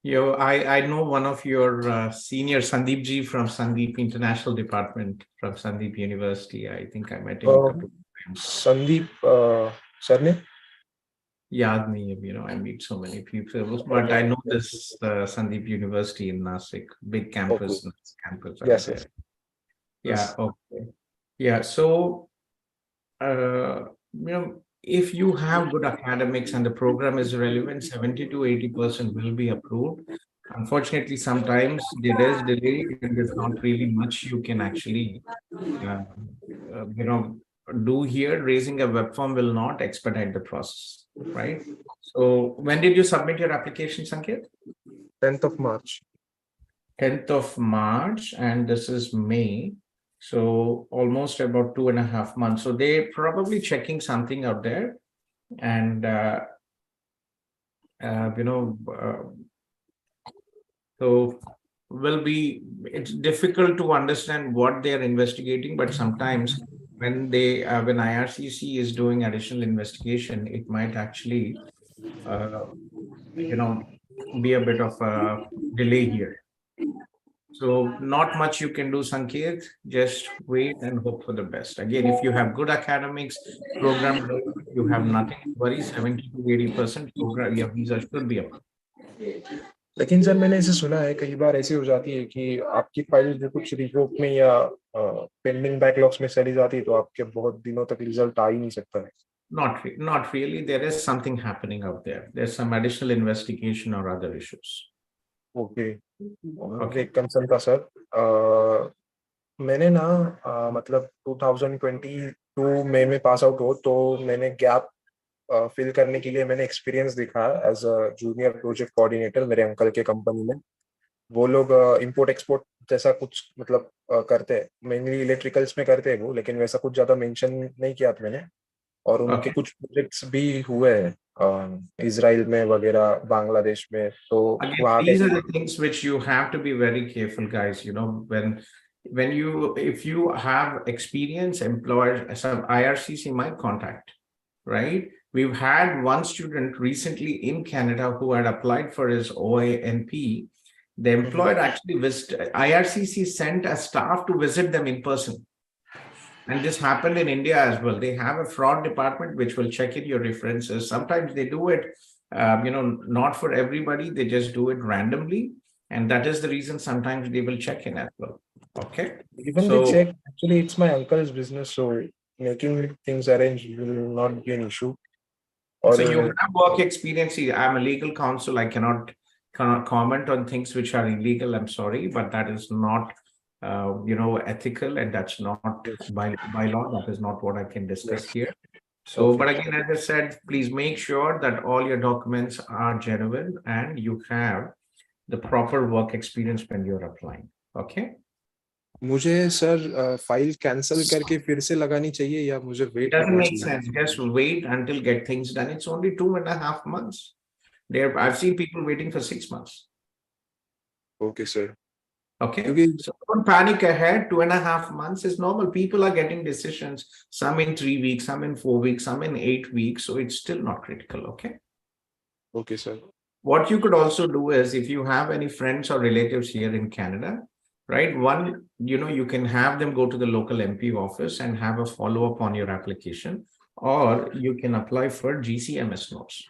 I know one of your senior, Sandeep ji, from Sandeep International Department from Sandeep University. I think I met him a couple of times. Sandeep, surname? Yaad nahi hai, I meet so many people, but I know this Sandeep University in Nashik, big campus. Okay. Campus. Yes. Yeah. Okay. Yeah. So, if you have good academics and the program is relevant, 70 to 80% will be approved. Unfortunately, sometimes it is delayed and there's not really much you can actually, do here. Raising a web form will not expedite the process, right? So when did you submit your application, Sanket? 10th of March. 10th of March, and this is May. So almost about 2.5 months. So they're probably checking something out there. And, so it's difficult to understand what they're investigating, but sometimes when when IRCC is doing additional investigation, it might actually, be a bit of a delay here. So not much you can do, Sanket. Just wait and hope for the best. Again, if you have good academics, program, you have nothing to worry. 70 to 80% program, your visa should be approved. लेकिन sir मैंने ऐसे सुना है कई बार ऐसी हो जाती है कि आपकी फाइल जो कुछ रिवोक में या पेंडिंग बैकलॉग्स में चली जाती है तो आपके बहुत दिनों तक रिजल्ट आ ही नहीं सकता है. Not really. There is something happening out there. There's some additional investigation or other issues. Okay. एक कंसर्न था सर. मैंने ना मतलब 2022 में पास आउट हो तो मैंने गैप फिल करने के लिए मैंने एक्सपीरियंस देखा as a junior project coordinator मेरे अंकल के कंपनी में. वो लोग इंपोर्ट एक्सपोर्ट जैसा कुछ मतलब करते हैं, मेनली इलेक्ट्रिकल्स में करते हैं वो, लेकिन वैसा कुछ ज्यादा मेंशन नहीं किया था मैंने. और उनके कुछ प्रोजेक्ट्स भी हुए हैं इजराइल में वगैरह, बांग्लादेश में. तो वहाँ these are the things which you have to be very careful, guys. If you have experience, employers, some IRCC might contact, right? We've had one student recently in Canada who had applied for his OANP. The employer actually visited, IRCC sent a staff to visit them in person. And this happened in India as well. They have a fraud department which will check in your references. Sometimes they do it, not for everybody. They just do it randomly. And that is the reason sometimes they will check in as well. Okay. Even they check, actually it's my uncle's business. So making things arrange will not be an issue. So you have work experience. I'm a legal counsel. I cannot comment on things which are illegal. I'm sorry, but that is not ethical, and that's not by law. That is not what I can discuss here. So, but again, as I said, please make sure that all your documents are genuine and you have the proper work experience when you're applying. Okay. मुझे sir file cancel करके फिर से लगानी चाहिए या मुझे wait करना करना चाहिए? Doesn't make sense. Just wait until get things done. It's only 2.5 months. I've seen people waiting for 6 months. Okay, sir. Okay, so don't panic ahead. 2.5 months is normal. People are getting decisions, some in 3 weeks, some in 4 weeks, some in 8 weeks. So it's still not critical. Okay. Okay, sir. What you could also do is, if you have any friends or relatives here in Canada, right? One, you can have them go to the local MP office and have a follow-up on your application, or you can apply for GCMS notes.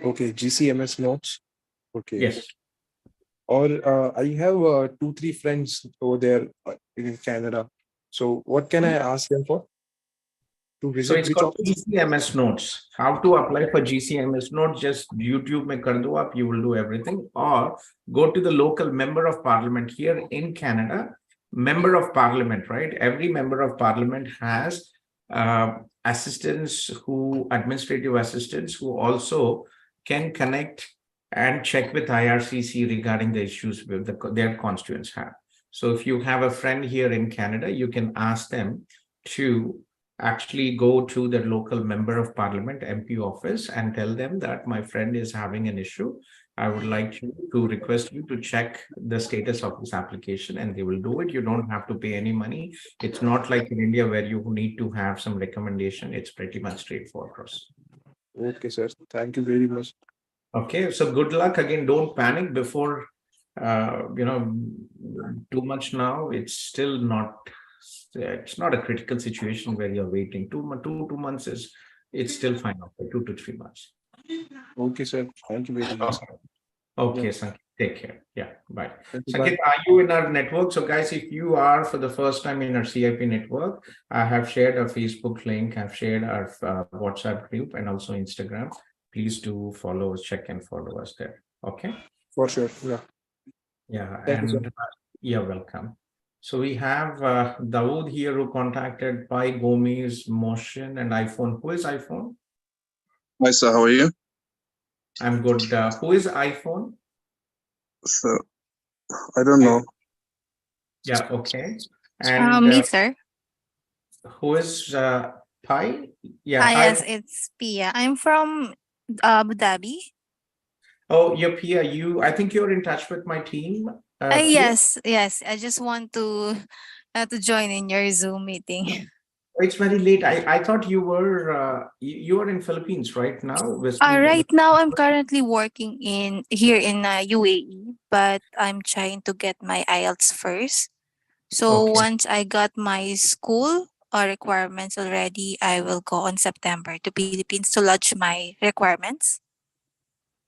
Okay, GCMS notes. Okay. Yes. Or I have 2-3 friends over there in Canada. So what can I ask them for? To visit, so it's called GCMS notes. How to apply for GCMS notes? Just YouTube mein kar do up, you will do everything. Or go to the local member of parliament here in Canada. Member of parliament, right? Every member of parliament has administrative assistants who also can connect and check with IRCC regarding the issues with their constituents have. So if you have a friend here in Canada, you can ask them to actually go to the local member of parliament MP office and tell them that my friend is having an issue. I would like to request you to check the status of this application, and they will do it. You don't have to pay any money. It's not like in India where you need to have some recommendation. It's pretty much straightforward. Okay, sir. Thank you very much. Okay, so good luck. Again, don't panic before, too much now. It's still not, it's not a critical situation where you're waiting. 2 months it's still fine. Okay, 2 to 3 months. Okay, sir. Thank you very much. Okay, Sanket, take care. Yeah, bye. Sanket, are you in our network? So guys, if you are for the first time in our CIP network, I have shared our Facebook link, I've shared our WhatsApp group and also Instagram. Please do follow us, check and follow us there. Okay. For sure. Yeah. Yeah. Thank you, you're welcome. So we have Dawood here who contacted Pi, Gomez, Motion, and iPhone. Who is iPhone? Hi, sir. How are you? I'm good. Who is iPhone? So I don't know. Yeah, okay. And Me, sir. who is Pi? Yeah, hi. Yes, it's Pia. I'm from Abu Dhabi. Oh, you're Pia. I think you're in touch with my team. Pia? Yes. I just want to join in your Zoom meeting. It's very late. I thought you were you are in Philippines right now. Right now, I'm currently working here in UAE, but I'm trying to get my IELTS first. So Okay. once I got my school requirements already, I will go on September to Philippines to lodge my requirements.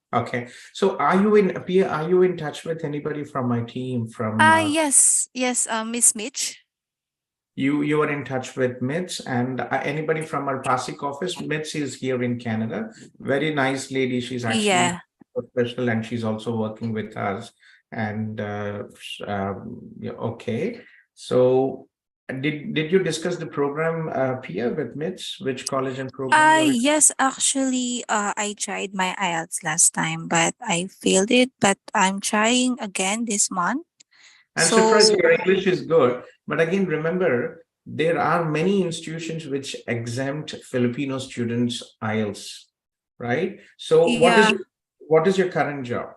Okay. So Pia, are you in touch with anybody from my team from Yes, Miss Mitch. you are in touch with Mitch and anybody from our Pasik office? Mitch is here in Canada. Very nice lady. She's actually professional and she's also working with us. And yeah, okay. So did you discuss the program, Pia, with Mitch? Which college and program? Yes, actually, I tried my IELTS last time, but I failed it. But I'm trying again this month. I'm surprised your English is good. But again, remember, there are many institutions which exempt Filipino students IELTS, right? So what is your current job?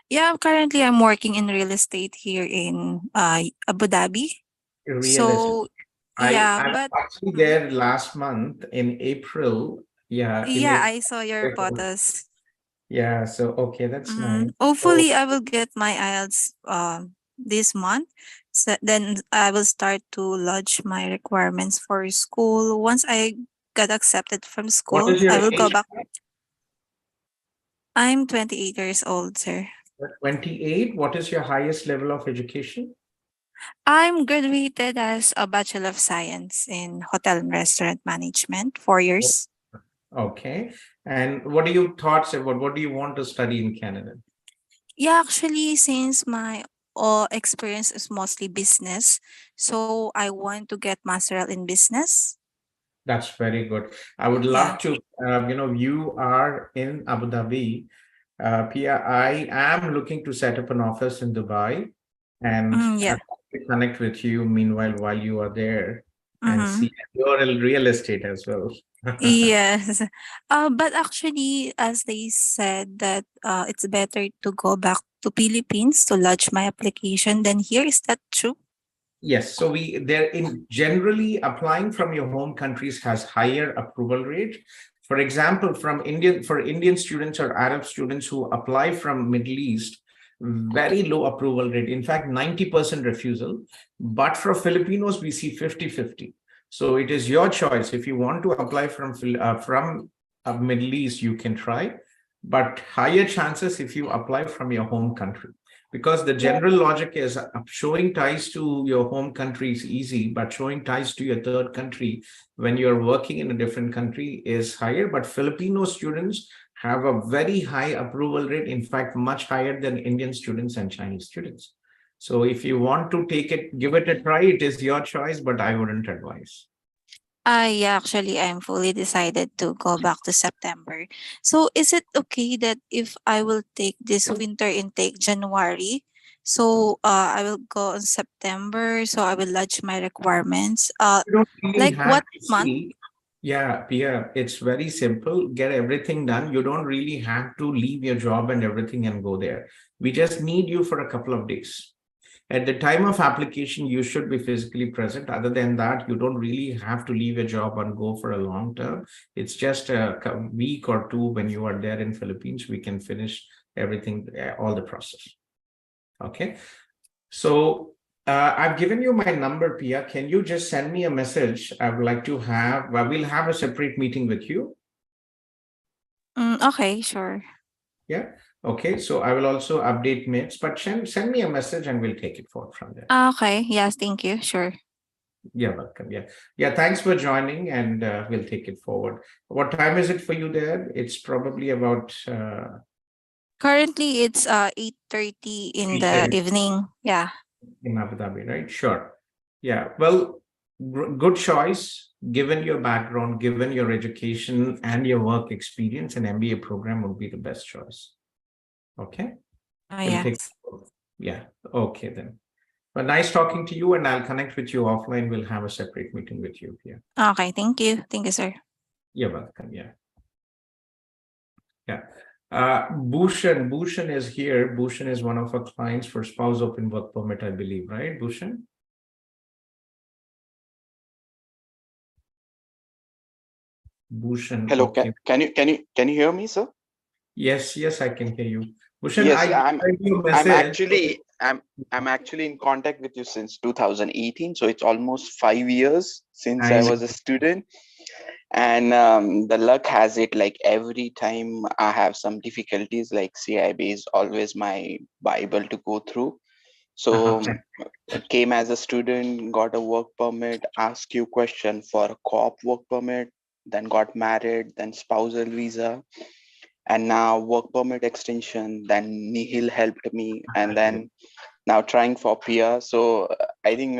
Yeah, currently I'm working in real estate here in Abu Dhabi. I'm But actually there last month in April. Yeah, I saw your photos. Yeah, so okay, that's nice. Hopefully, I will get my IELTS this month. So then I will start to lodge my requirements for school. Once I got accepted from school, What is your I will go age? back. I'm 28 years old, sir. 28. What is your highest level of education? I'm graduated as a Bachelor of Science in Hotel and Restaurant Management, 4 years. Okay. And what are your thoughts about what do you want to study in Canada? Yeah, actually, since my experience is mostly business, so I want to get masteral in business. That's very good. I would love to, you are in Abu Dhabi. Pia, I am looking to set up an office in Dubai and connect with you meanwhile while you are there and see your real estate as well. Yes. But actually, as they said that it's better to go back to Philippines to lodge my application than here. Is that true? Yes. So generally applying from your home countries has higher approval rate. For example, for Indian students or Arab students who apply from Middle East, very low approval rate. In fact, 90% refusal. But for Filipinos, we see 50-50. So it is your choice. If you want to apply from Middle East, you can try, but higher chances if you apply from your home country. Because the general logic is showing ties to your home country is easy, but showing ties to your third country when you're working in a different country is higher. But Filipino students have a very high approval rate, in fact, much higher than Indian students and Chinese students. So if you want to give it a try, it is your choice, but I wouldn't advise. Yeah, actually, I'm fully decided to go back to September. So is it okay that if I will take this winter intake January, so I will go in September, so I will lodge my requirements. You don't really like have what to month? Yeah, Pia, it's very simple. Get everything done. You don't really have to leave your job and everything and go there. We just need you for a couple of days. At the time of application, you should be physically present. Other than that, you don't really have to leave your job and go for a long term. It's just a week or two when you are there in Philippines, we can finish everything, all the process. Okay. So I've given you my number, Pia. Can you just send me a message? I would like to we'll have a separate meeting with you. Okay, sure. Yeah. Okay. So I will also update Mitch, but send me a message and we'll take it forward from there. Okay. Yes. Thank you. Sure. You're welcome. Yeah. Yeah. Thanks for joining and we'll take it forward. What time is it for you there? It's probably about... Currently, it's 8:30 in the evening. Yeah. In Abu Dhabi, right? Sure. Yeah. Well, good choice. Given your background, given your education and your work experience, an MBA program would be the best choice. Okay. Yes. Yeah. Okay then. But nice talking to you, and I'll connect with you offline. We'll have a separate meeting with you here. Okay. Thank you. Thank you, sir. You're welcome. Yeah. Yeah. Bhushan is here. Bhushan is one of our clients for spouse open work permit, I believe, right? Bhushan? Bhushan. Hello, Okay. can you hear me, sir? Yes, I can hear you. Bhushan, Yes, I I'm sent you a I'm message. actually in contact with you since 2018, so it's almost 5 years since I I was a student. And the luck has it, like every time I have some difficulties, like CIB is always my Bible to go through. So came as a student, got a work permit, asked you question for a co-op work permit, then got married, then spousal visa, and now work permit extension. Then Nihil helped me, and then now trying for PR. So I think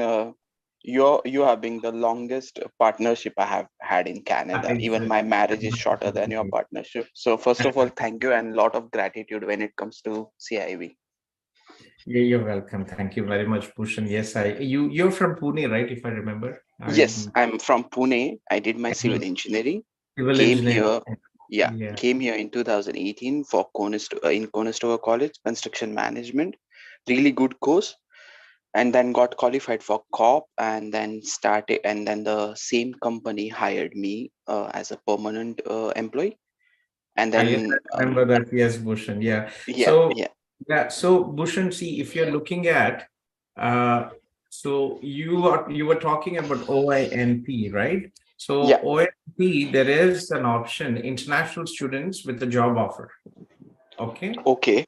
you have been the longest partnership I have had in Canada. Even my marriage is shorter than your partnership. So first of all, thank you and lot of gratitude when it comes to CIV. Yeah, you're welcome. Thank you very much, Bhushan. Yes, you're from Pune, right? If I remember. Yes, I'm from Pune. I did my civil engineering. Civil Came engineering. here, came here in 2018 for in Conestoga College, construction management. Really good course. And then got qualified for COP, and then started, and then the same company hired me as a permanent employee. And Yes, then I remember that. Yes, Bhushan. Yeah. yeah, So yeah, So Bhushan, see, if you're looking at, so you were talking about OINP, right? So yeah. OINP, there is an option, international students with a job offer. Okay. Okay.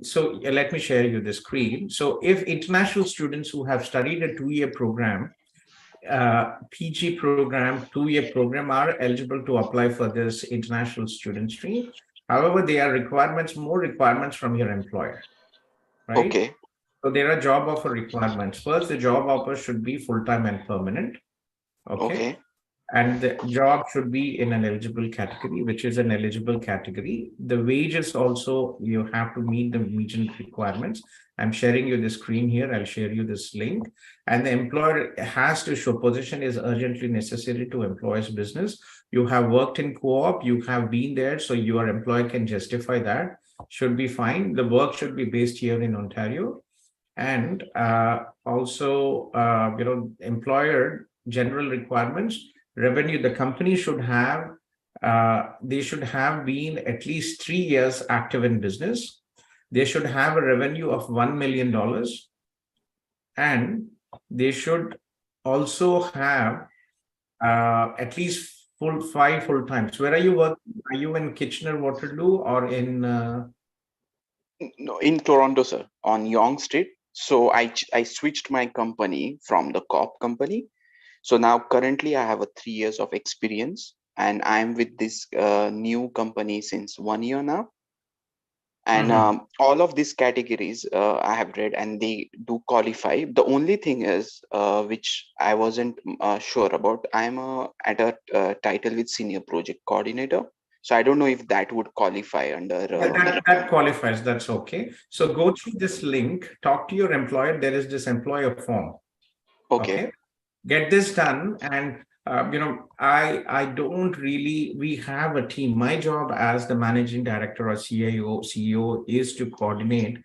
So let me share you the screen. So if international students who have studied a 2-year program, PG program, 2-year program, are eligible to apply for this international student stream. However, there are more requirements from your employer, right? Okay. So there are job offer requirements. First, the job offer should be full-time and permanent. Okay. Okay. And the job should be in an eligible category, which is an eligible category. The wages also, you have to meet the meet requirements. I'm sharing you the screen here. I'll share you this link. And the employer has to show position is urgently necessary to employer's business. You have worked in co-op, you have been there, so your employer can justify that. Should be fine. The work should be based here in Ontario. And also, employer general requirements, revenue, the company should have, they should have been at least 3 years active in business. They should have a revenue of $1 million. And they should also have at least 5 full times. Where are you working? Are you in Kitchener-Waterloo or in? No, in Toronto, sir, on Yonge Street. So I switched my company from the COP company. So now currently I have a 3 years of experience, and I'm with this new company since 1 year now. And all of these categories I have read, and they do qualify. The only thing is, which I wasn't sure about, I'm at a title with senior project coordinator. So I don't know if that would qualify under. That qualifies. That's okay. So go through this link, talk to your employer. There is this employer form. Okay. Get this done. And I don't really, we have a team. My job as the managing director or CEO is to coordinate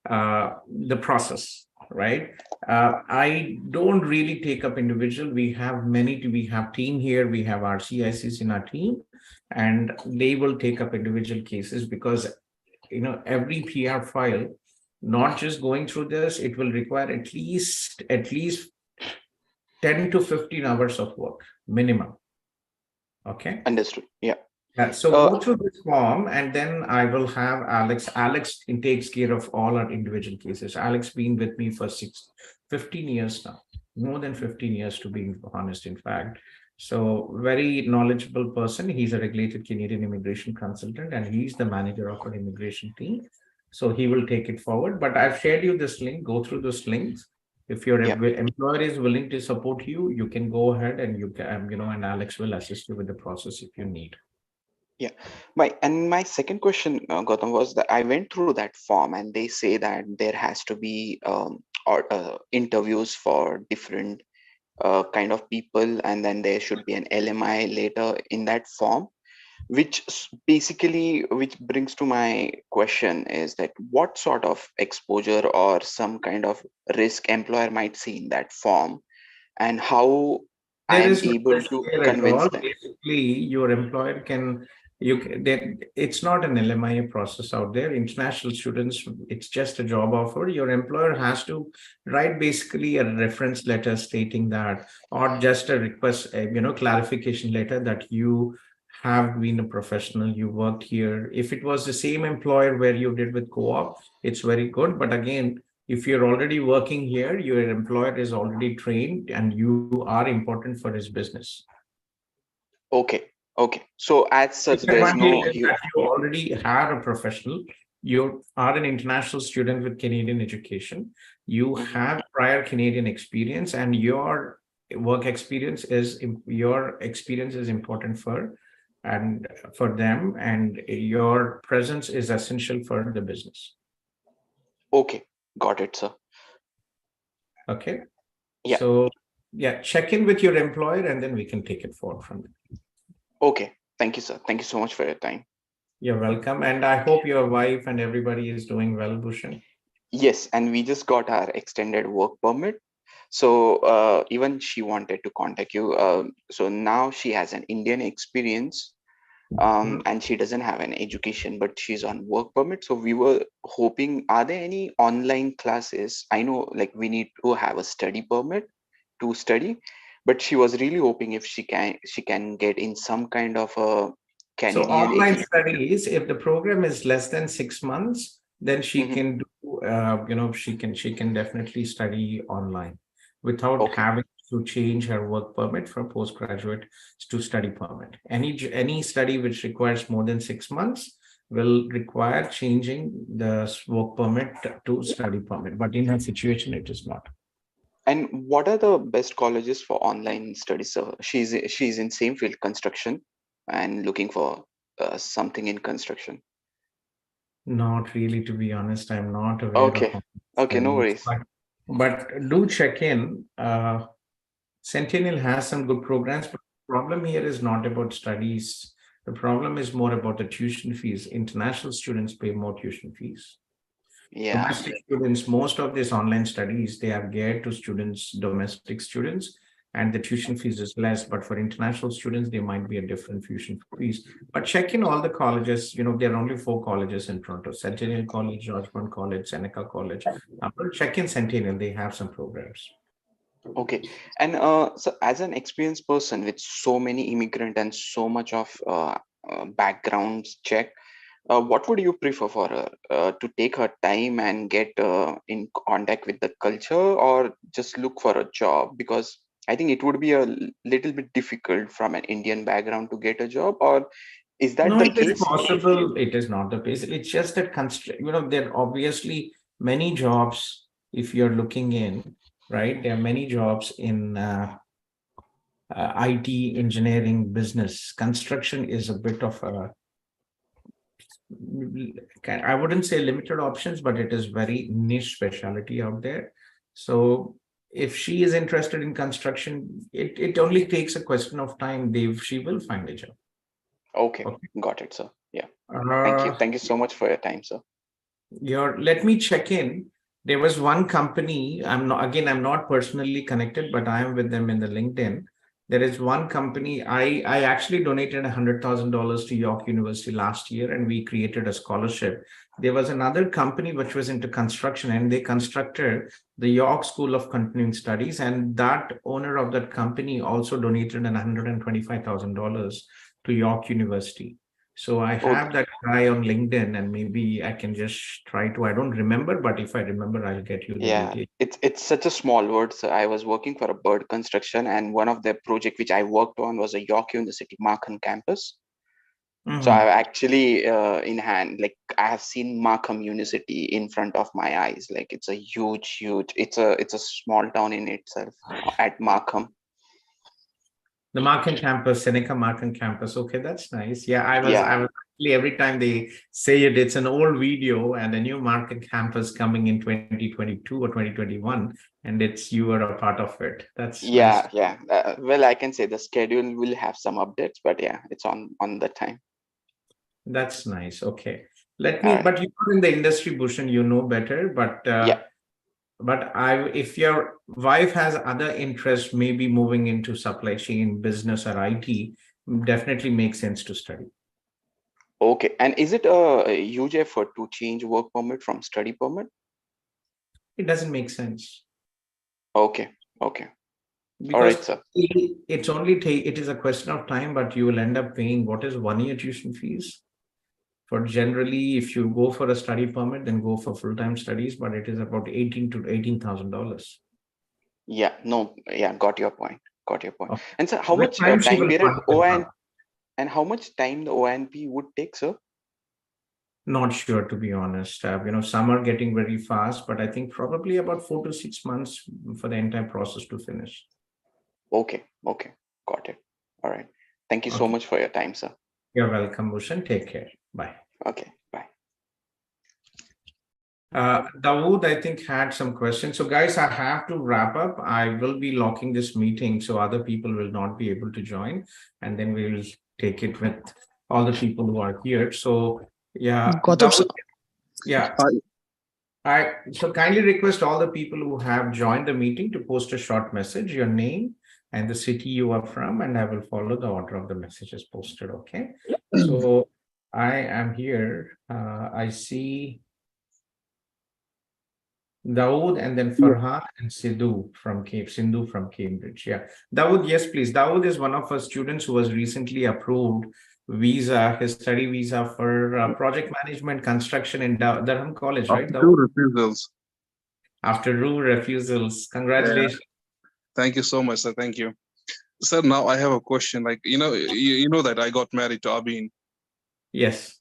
the process, right? I don't really take up individual. We have team here. We have our CICs in our team, and they will take up individual cases, because every PR file, not just going through this, it will require at least 10 to 15 hours of work minimum. Okay. Understood. Yeah. So go through this form, and then I will have Alex. Alex takes care of all our individual cases. Alex been with me for 15 years now, more than 15 years to be honest, in fact. So very knowledgeable person. He's a regulated Canadian immigration consultant, and he's the manager of our immigration team. So he will take it forward. But I've shared you this link. Go through those links. If your employer is willing to support you, you can go ahead and you can, and Alex will assist you with the process if you need. Yeah. My second question, Gautam, was that I went through that form and they say that there has to be or interviews for different kind of people, and then there should be an LMI later in that form, which basically which brings to my question is that what sort of exposure or some kind of risk employer might see in that form, and how I There am is no able risk to here at convince all. them. Basically, your employer can, it's not an LMIA process out there. International students, it's just a job offer. Your employer has to write basically a reference letter stating that, or just a request, clarification letter that you have been a professional, you worked here. If it was the same employer where you did with co-op, it's very good. But again, if you're already working here, your employer is already trained and you are important for his business. Okay, okay. So as such, The there's advantage no is that you already are a professional. You are an international student with Canadian education. You have prior Canadian experience, and your work experience is important for them, and your presence is essential for the business. Okay, got it, sir. Okay. Yeah. So yeah, check in with your employer and then we can take it forward from there. Okay. Thank you, sir. Thank you so much for your time. You're welcome. And I hope your wife and everybody is doing well, Bhushan. Yes, and we just got our extended work permit. So even she wanted to contact you. So now she has an Indian experience, and she doesn't have an education, but she's on work permit. So we were hoping, are there any online classes? I know like we need to have a study permit to study, but she was really hoping if she can get in some kind of a So Canadian online studies, if the program is less than 6 months, then she can do, she can definitely study online without having to change her work permit from postgraduate to study permit. Any study which requires more than 6 months will require changing the work permit to study permit. But in her situation, it is not. And what are the best colleges for online studies? So she's in same field, construction, and looking for something in construction. Not really, to be honest. I'm not aware of Okay. Okay, no studies, worries. but do check in. Centennial has some good programs, but the problem here is not about studies. The problem is more about the tuition fees. International students pay more tuition fees. Yeah. Domestic students, most of these online studies, they are geared to students, domestic students, and the tuition fees is less. But for international students, there might be a different tuition fees. But check in all the colleges. There are only 4 colleges in Toronto: Centennial College, Georgetown College, Seneca College. But check in Centennial; they have some programs. Okay. And so as an experienced person with so many immigrant and so much of backgrounds check, what would you prefer for her, to take her time and get in contact with the culture, or just look for a job? Because I think it would be a little bit difficult from an Indian background to get a job, or is that No, the it is case? possible. It is not the case. It's just that there are obviously many jobs if you're looking in, right? There are many jobs in IT, engineering, business. Construction is a bit of a, I wouldn't say limited options, but it is very niche specialty out there. So if she is interested in construction, it only takes a question of time, Dave. She will find a job. Okay. Got it, sir. Yeah. Uh, Thank you so much for your time, sir. Let me check in. There was one company, I'm not personally connected, but I am with them in the LinkedIn. There is one company, I actually donated $100,000 to York University last year, and we created a scholarship. There was another company which was into construction, and they constructed the York School of Continuing Studies, and that owner of that company also donated $125,000 to York University. So I have that guy on LinkedIn, and maybe I can just try to, I don't remember, but if I remember, I'll get you the Yeah, details. it's such a small word. So I was working for a bird construction, and one of the project which I worked on was a York University Markham campus. So I've actually in hand, like I have seen Markham University in front of my eyes. Like it's a huge. It's a small town in itself at Markham. The Markham campus, Seneca Markham campus. Okay, that's nice. Yeah, I was Yeah. actually, every time they say it, it's an old video and a new Markham campus coming in 2022 or 2021, and you are a part of it. That's nice. Yeah. Well, I can say the schedule will have some updates, but yeah, it's on the time. That's nice. Okay. All right. But you're in the industry, Bhushan, you know better, but Yeah. but if your wife has other interests, maybe moving into supply chain, business, or IT, definitely makes sense to study. Okay. And is it a huge effort to change work permit from study permit? It doesn't make sense. Okay. Because all right, sir. it is a question of time, but you will end up paying what is 1 year tuition fees. For generally, if you go for a study permit, then go for full-time studies, but it is about $18,000. Yeah, no, yeah, got your point. Okay. And sir, how much Time she time will period fund and how much time the ONP would take, sir? Not sure, to be honest. Some are getting very fast, but I think probably about 4 to 6 months for the entire process to finish. Okay, got it. All right. Thank you so much for your time, sir. You're welcome, Bhushan. Take care. Bye. Okay, bye. Dawood, I think, had some questions. So, guys, I have to wrap up. I will be locking this meeting, so other people will not be able to join, and then we will take it with all the people who are here. So, yeah, Dawood, yeah. So kindly request all the people who have joined the meeting to post a short message, your name and the city you are from, and I will follow the order of the messages posted. Okay. So I am here. I see Dawood and then Farhan and Sindhu from Cambridge. Yeah. Dawood, yes, please. Dawood is one of our students who was recently approved his study visa for project management construction in Durham College, right? After 2 refusals. After 2 refusals. Congratulations. Yeah. Thank you so much, sir. Thank you. Sir, now I have a question. Like, you know that I got married to Abin. Yes.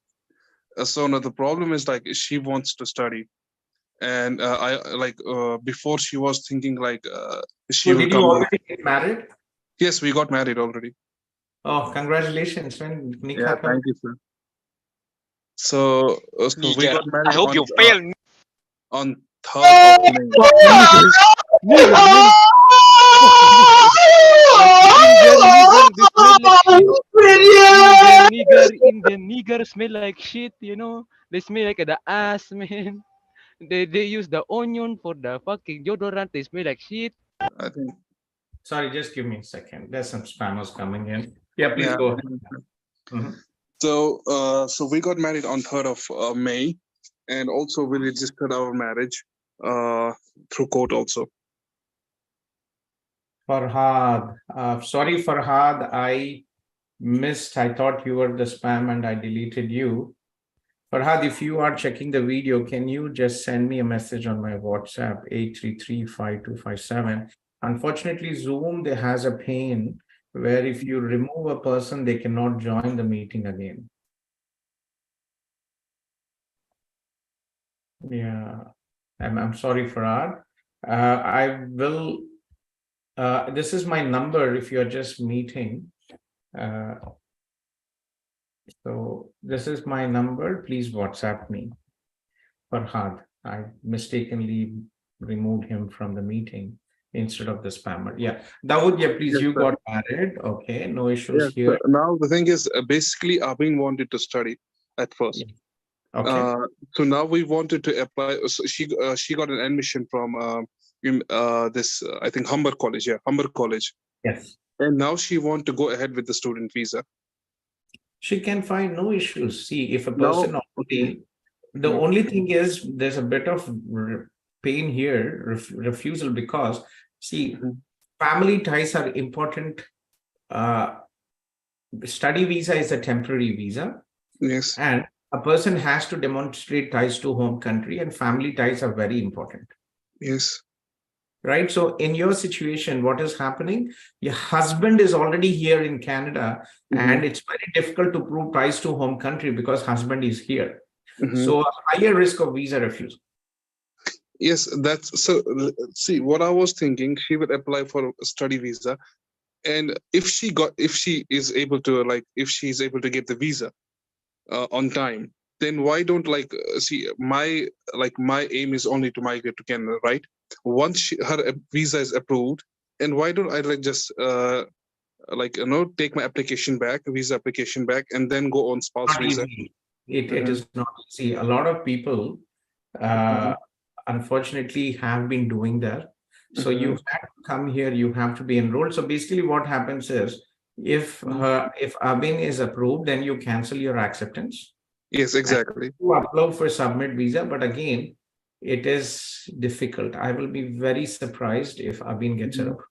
So now the problem is, like, she wants to study. And before she was thinking like she will did come. You already get married? Yes, we got married already. Oh, congratulations. When yeah, thank you, sir. So we got married. I hope you fail. On 3rd of May. Indian nigger smell like shit, They smell like the ass, man. They use the onion for the fucking deodorant. They smell like shit. I think. Sorry, just give me a second. There's some spammers coming in. Yeah, please go ahead. Mm-hmm. So we got married on 3rd of May, and also we registered our marriage through court also. Farhad, sorry, Farhad, I thought you were the spam and I deleted you. Farhad, if you are checking the video, can you just send me a message on my WhatsApp, 833-5257. Unfortunately, Zoom, there has a pain where if you remove a person, they cannot join the meeting again. Yeah, I'm sorry, Farhad. I will, this is my number if you're just meeting. So this is my number. Please WhatsApp me. Farhad, I mistakenly removed him from the meeting instead of the spammer. Yeah, Dawood, yeah, please, yes, you got married. Okay, no issues yes, here. Now the thing is, basically, Abin wanted to study at first. Yeah. Okay. So now we wanted to apply. So she got an admission from this I think Humber College. Yeah, Humber College. Yes. And now she wants to go ahead with the student visa. She can find no issues. See, if a person already, the only thing is there's a bit of pain here, refusal, because see, family ties are important. Study visa is a temporary visa. Yes. And a person has to demonstrate ties to home country, and family ties are very important. Yes. Right. So in your situation, what is happening? Your husband is already here in Canada, and it's very difficult to prove ties to home country because husband is here. So a higher risk of visa refusal. Yes, that's so. See, what I was thinking, she would apply for a study visa, And if she is able to get the visa on time, then why don't see my aim is only to migrate to Canada, right? Once her visa is approved, and why don't I just take my visa application back, and then go on spouse Not visa? easy. It is not easy. A lot of people unfortunately have been doing that. So you have to come here, you have to be enrolled. So basically what happens is, if Abin is approved, then you cancel your acceptance. Yes, exactly. You apply for submit visa, but again, it is difficult. I will be very surprised if Abin gets it approved.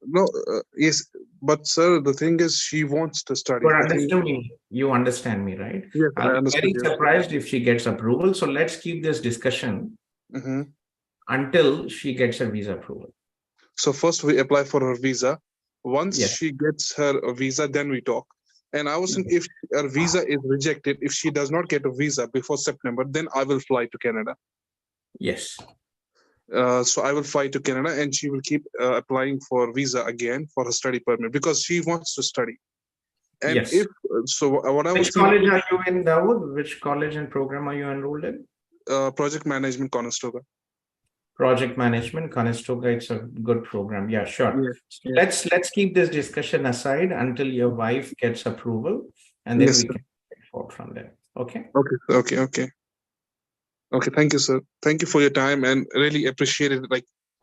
No, yes, but sir, the thing is, she wants to study. You understand me, right? Yes, I'll I be very understand. surprised if she gets approval. So let's keep this discussion until she gets her visa approval. So first we apply for her visa. Once she gets her visa, then we talk. And I was thinking, if her visa is rejected, if she does not get a visa before September, then I will fly to Canada. Yes. So I will fly to Canada, and she will keep applying for visa again for her study permit, because she wants to study. And yes. Which college are you in, Dawood? Which college and program are you enrolled in? Project Management, Conestoga. Project Management, Conestoga. It's a good program. Yeah, sure. Yes. Let's keep this discussion aside until your wife gets approval, and then we can take forward from there. Okay. Okay. Thank you, sir. Thank you for your time, and really appreciate it.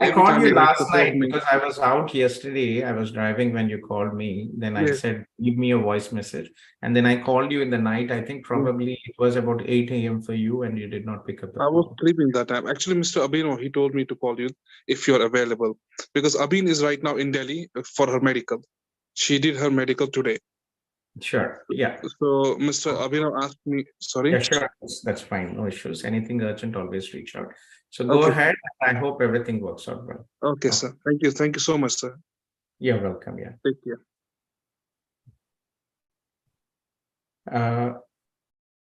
I called you last night because I was out yesterday. I was driving when you called me. Then I said, leave me a voice message. And then I called you in the night. I think probably it was about 8 a.m. for you, and you did not pick up the call. I was sleeping that time. Actually, Mr. Abino, he told me to call you if you're available, because Abin is right now in Delhi for her medical. She did her medical today. Sure. Yeah. So Mr. Abhinav asked me, sorry. Yeah, sure. That's fine. No issues. Anything urgent, always reach out. So go ahead. I hope everything works out well. Okay, sir. Thank you. Thank you so much, sir. You're welcome. Yeah. Take care.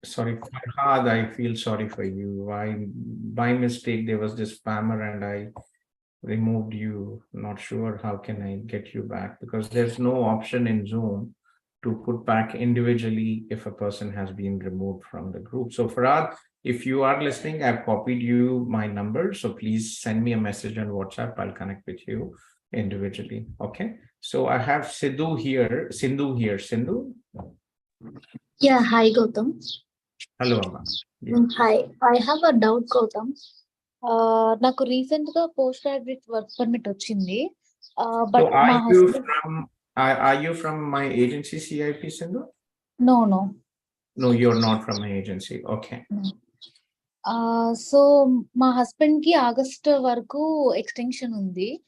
Sorry, Farhad, I feel sorry for you. By mistake, there was this spammer and I removed you. Not sure how can I get you back, because there's no option in Zoom to put back individually if a person has been removed from the group. So Farhad, if you are listening, I've copied you my number. So please send me a message on WhatsApp. I'll connect with you individually. Okay. So I have Sindhu here. Sindhu? Yeah, hi Gautham. Hello, Amma. Yeah. Hi, I have a doubt, Gautham. Naku recent ga postgraduate work permit ochindi. But so are you from my agency, CIP, Sindhu? No. No, you're not from my agency. Okay. So my husband ki August varaku extension undi.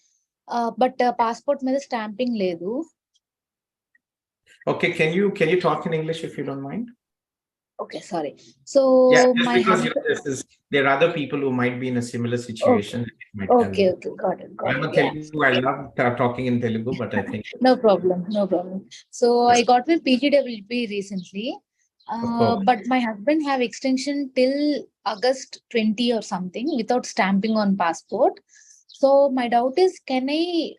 But passport మీద stamping లేదు. Okay, can you talk in English if you don't mind? Okay, sorry. So yeah, my because there are other people who might be in a similar situation. Okay, got it. I'm a Telugu. I love talking in Telugu, but I think no problem. So I got my PGWP recently, but my husband have extension till August 20 or something without stamping on passport. So my doubt is, can I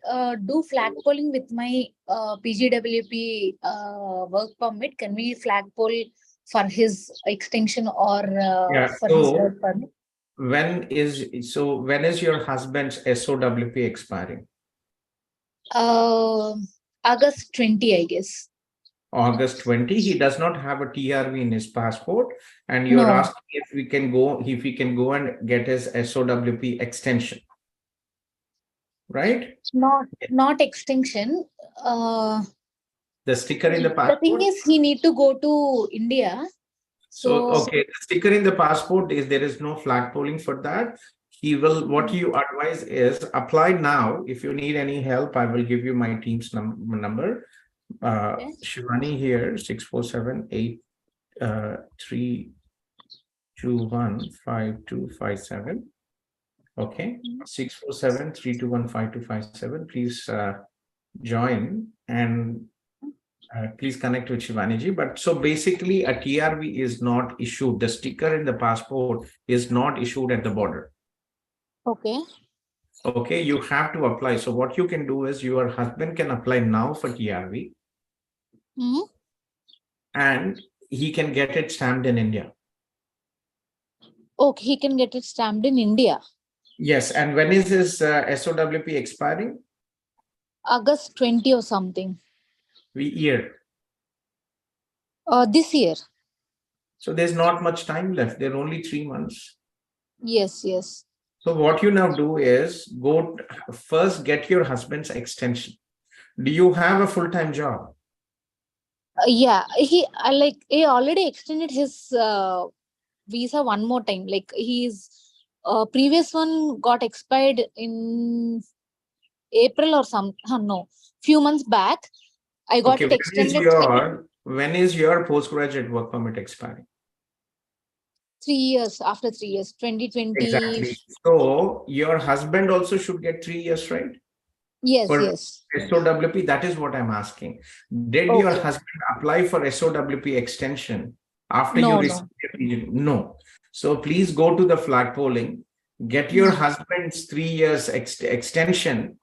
do flag polling with my PGWP work permit? Can we flag poll for his extension or for his work permit? When is your husband's SOWP expiring? August 20, I guess. August 20. He does not have a TRV in his passport, and you're asking if he can go and get his SOWP extension. Right? Not extension. The sticker in the passport. The thing is, he need to go to India. So okay, the sticker in the passport there is no flag polling for that. What you advise is apply now. If you need any help, I will give you my team's number. Shivani here, 647-321-5257. Okay, 647-321-5257. Please join and please connect with Shivani. But so basically a TRV is not issued. The sticker in the passport is not issued at the border. Okay. Okay, you have to apply. So what you can do is your husband can apply now for TRV and he can get it stamped in India. Okay, he can get it stamped in India. Yes, and when is his SOWP expiring? August 20 or something. Year. This year. So there's not much time left. There are only 3 months. Yes, yes. So what you now do is go first get your husband's extension. Do you have a full-time job? Yeah, he already extended his visa one more time. Like his previous one got expired in April or no, few months back. I got it extended. When is your postgraduate work permit expiring? 3 years, after 3 years, 2020. Exactly. So your husband also should get 3 years, right? Yes, For yes. SOWP, that is what I'm asking. Did your husband apply for SOWP extension after you received your? No. So please go to the flag polling, get your husband's 3 years extension.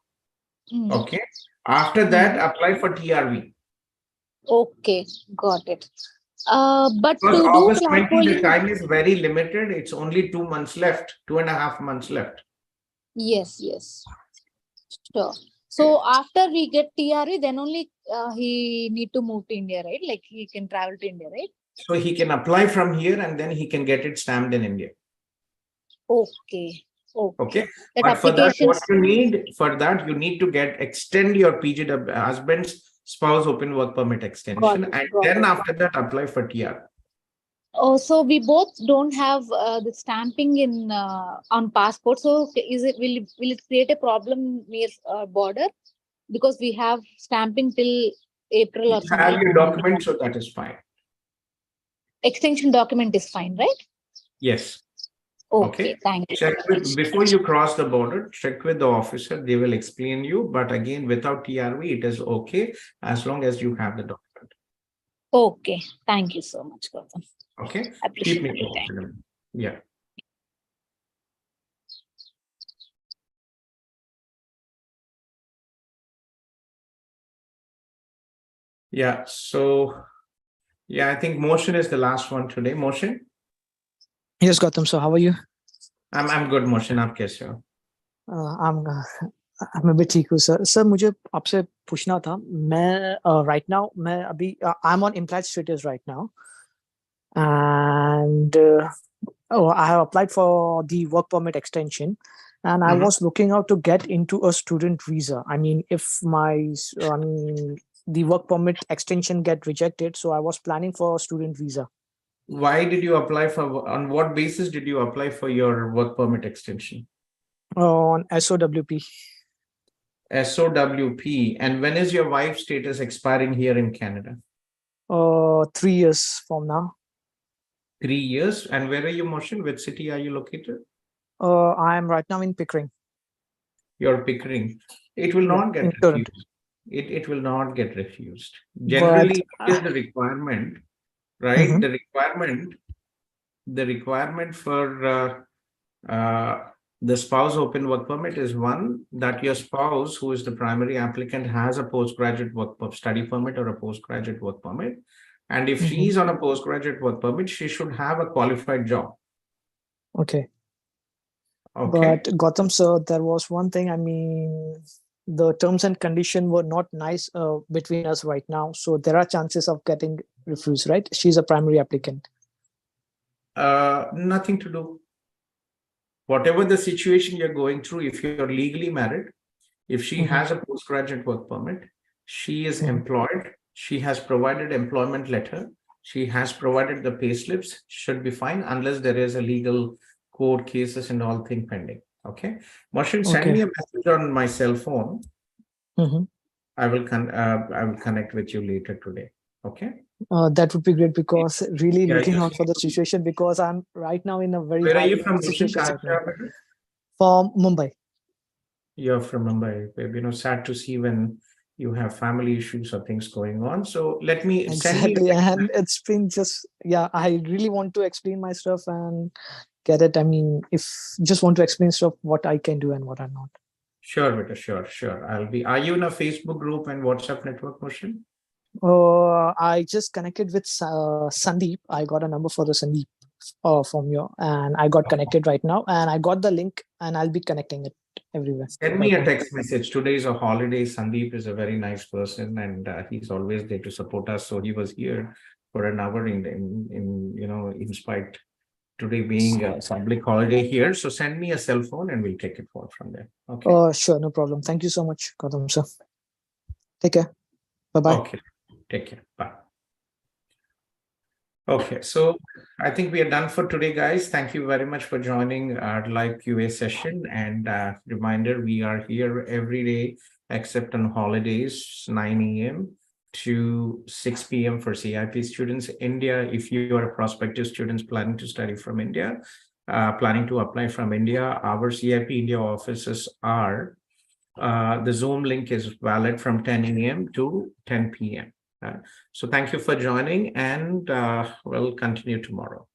Okay. After that, apply for TRV. Okay, got it. But Because to August do 20, the time is very limited. It's only 2 months left, 2.5 months left. Yes, yes. Sure. So after we get TRV, then only he need to move to India, right? Like he can travel to India, right? So he can apply from here and then he can get it stamped in India. Okay. Okay. That But for that, application. what you need for that, you need to extend your PGW husband's spouse open work permit extension, and then after that apply for TR. Oh, so we both don't have the stamping in on passport. So will it create a problem near border because we have stamping till April or You something? have your document, so that is fine. Extension document is fine, right? Yes. Okay. Thank you. Check with, before you cross the border, check with the officer. They will explain you. But again, without TRV, it is okay as long as you have the document. Okay. Thank you so much, Gautham. Okay. Appreciate Keep me your time. posted. Yeah. Yeah. So, yeah, I think Motion is the last one today. Motion? Yes, Gautham. So, how are you? I'm good, Motion. आप कैसे हो? I'm a bit ठीक हूँ, sir. Sir, मुझे आपसे पूछना था. मैं right now मैं अभी I'm on implied status right now, and I have applied for the work permit extension, and I was looking out to get into a student visa. I mean, if the work permit extension get rejected, so I was planning for a student visa. Why did you apply for? On what basis did you apply for your work permit extension? On SOWP. SOWP. And when is your wife's status expiring here in Canada? 3 years from now. 3 years. And where are you, Motion? Which city are you located? I am right now in Pickering. You're Pickering. It will not get refused. It will not get refused. Generally, it is the requirement, right? The requirement for the spouse open work permit is one, that your spouse, who is the primary applicant, has a postgraduate work study permit or a postgraduate work permit. And if she is on a postgraduate work permit, she should have a qualified job. Okay. But Gautham, sir, there was one thing. I mean, the terms and conditions were not nice between us right now. So there are chances of getting refused, right? She's a primary applicant. Nothing to do. Whatever the situation you're going through, if you're legally married, if she has a postgraduate work permit, she is employed, she has provided employment letter, she has provided the pay slips, should be fine unless there is a legal court cases and all thing pending. Okay. Motion, send me a message on my cell phone. I will connect with you later today. Okay. That would be great, because really looking out for the situation, because I'm right now in a very Where are you from? situation right now. From Mumbai. You're from Mumbai. You know, sad to see when you have family issues or things going on. So let me send you. And it's been just, I really want to explain my stuff and get it. I mean, if just want to explain stuff, what I can do and what I'm not. Sure, Vita, sure. Are you in a Facebook group and WhatsApp network, Motion? I just connected with Sandeep. I got a number for the Sandeep from you, and I got connected right now, and I got the link, and I'll be connecting it everywhere. Send me a text message. Today is a holiday. Sandeep is a very nice person, and he's always there to support us. So he was here for an hour in spite today being a public holiday here. So send me a cell phone and we'll take it forward from there. Okay. Sure, no problem. Thank you so much, Gautham sir. Take care. Bye-bye. Okay. Take care. Bye. Okay, so I think we are done for today, guys. Thank you very much for joining our live QA session. And reminder, we are here every day except on holidays, 9 a.m. to 6 p.m. for CIP students. India, if you are a prospective student planning to study from India, planning to apply from India, our CIP India offices are, the Zoom link is valid from 10 a.m. to 10 p.m. So thank you for joining, and we'll continue tomorrow.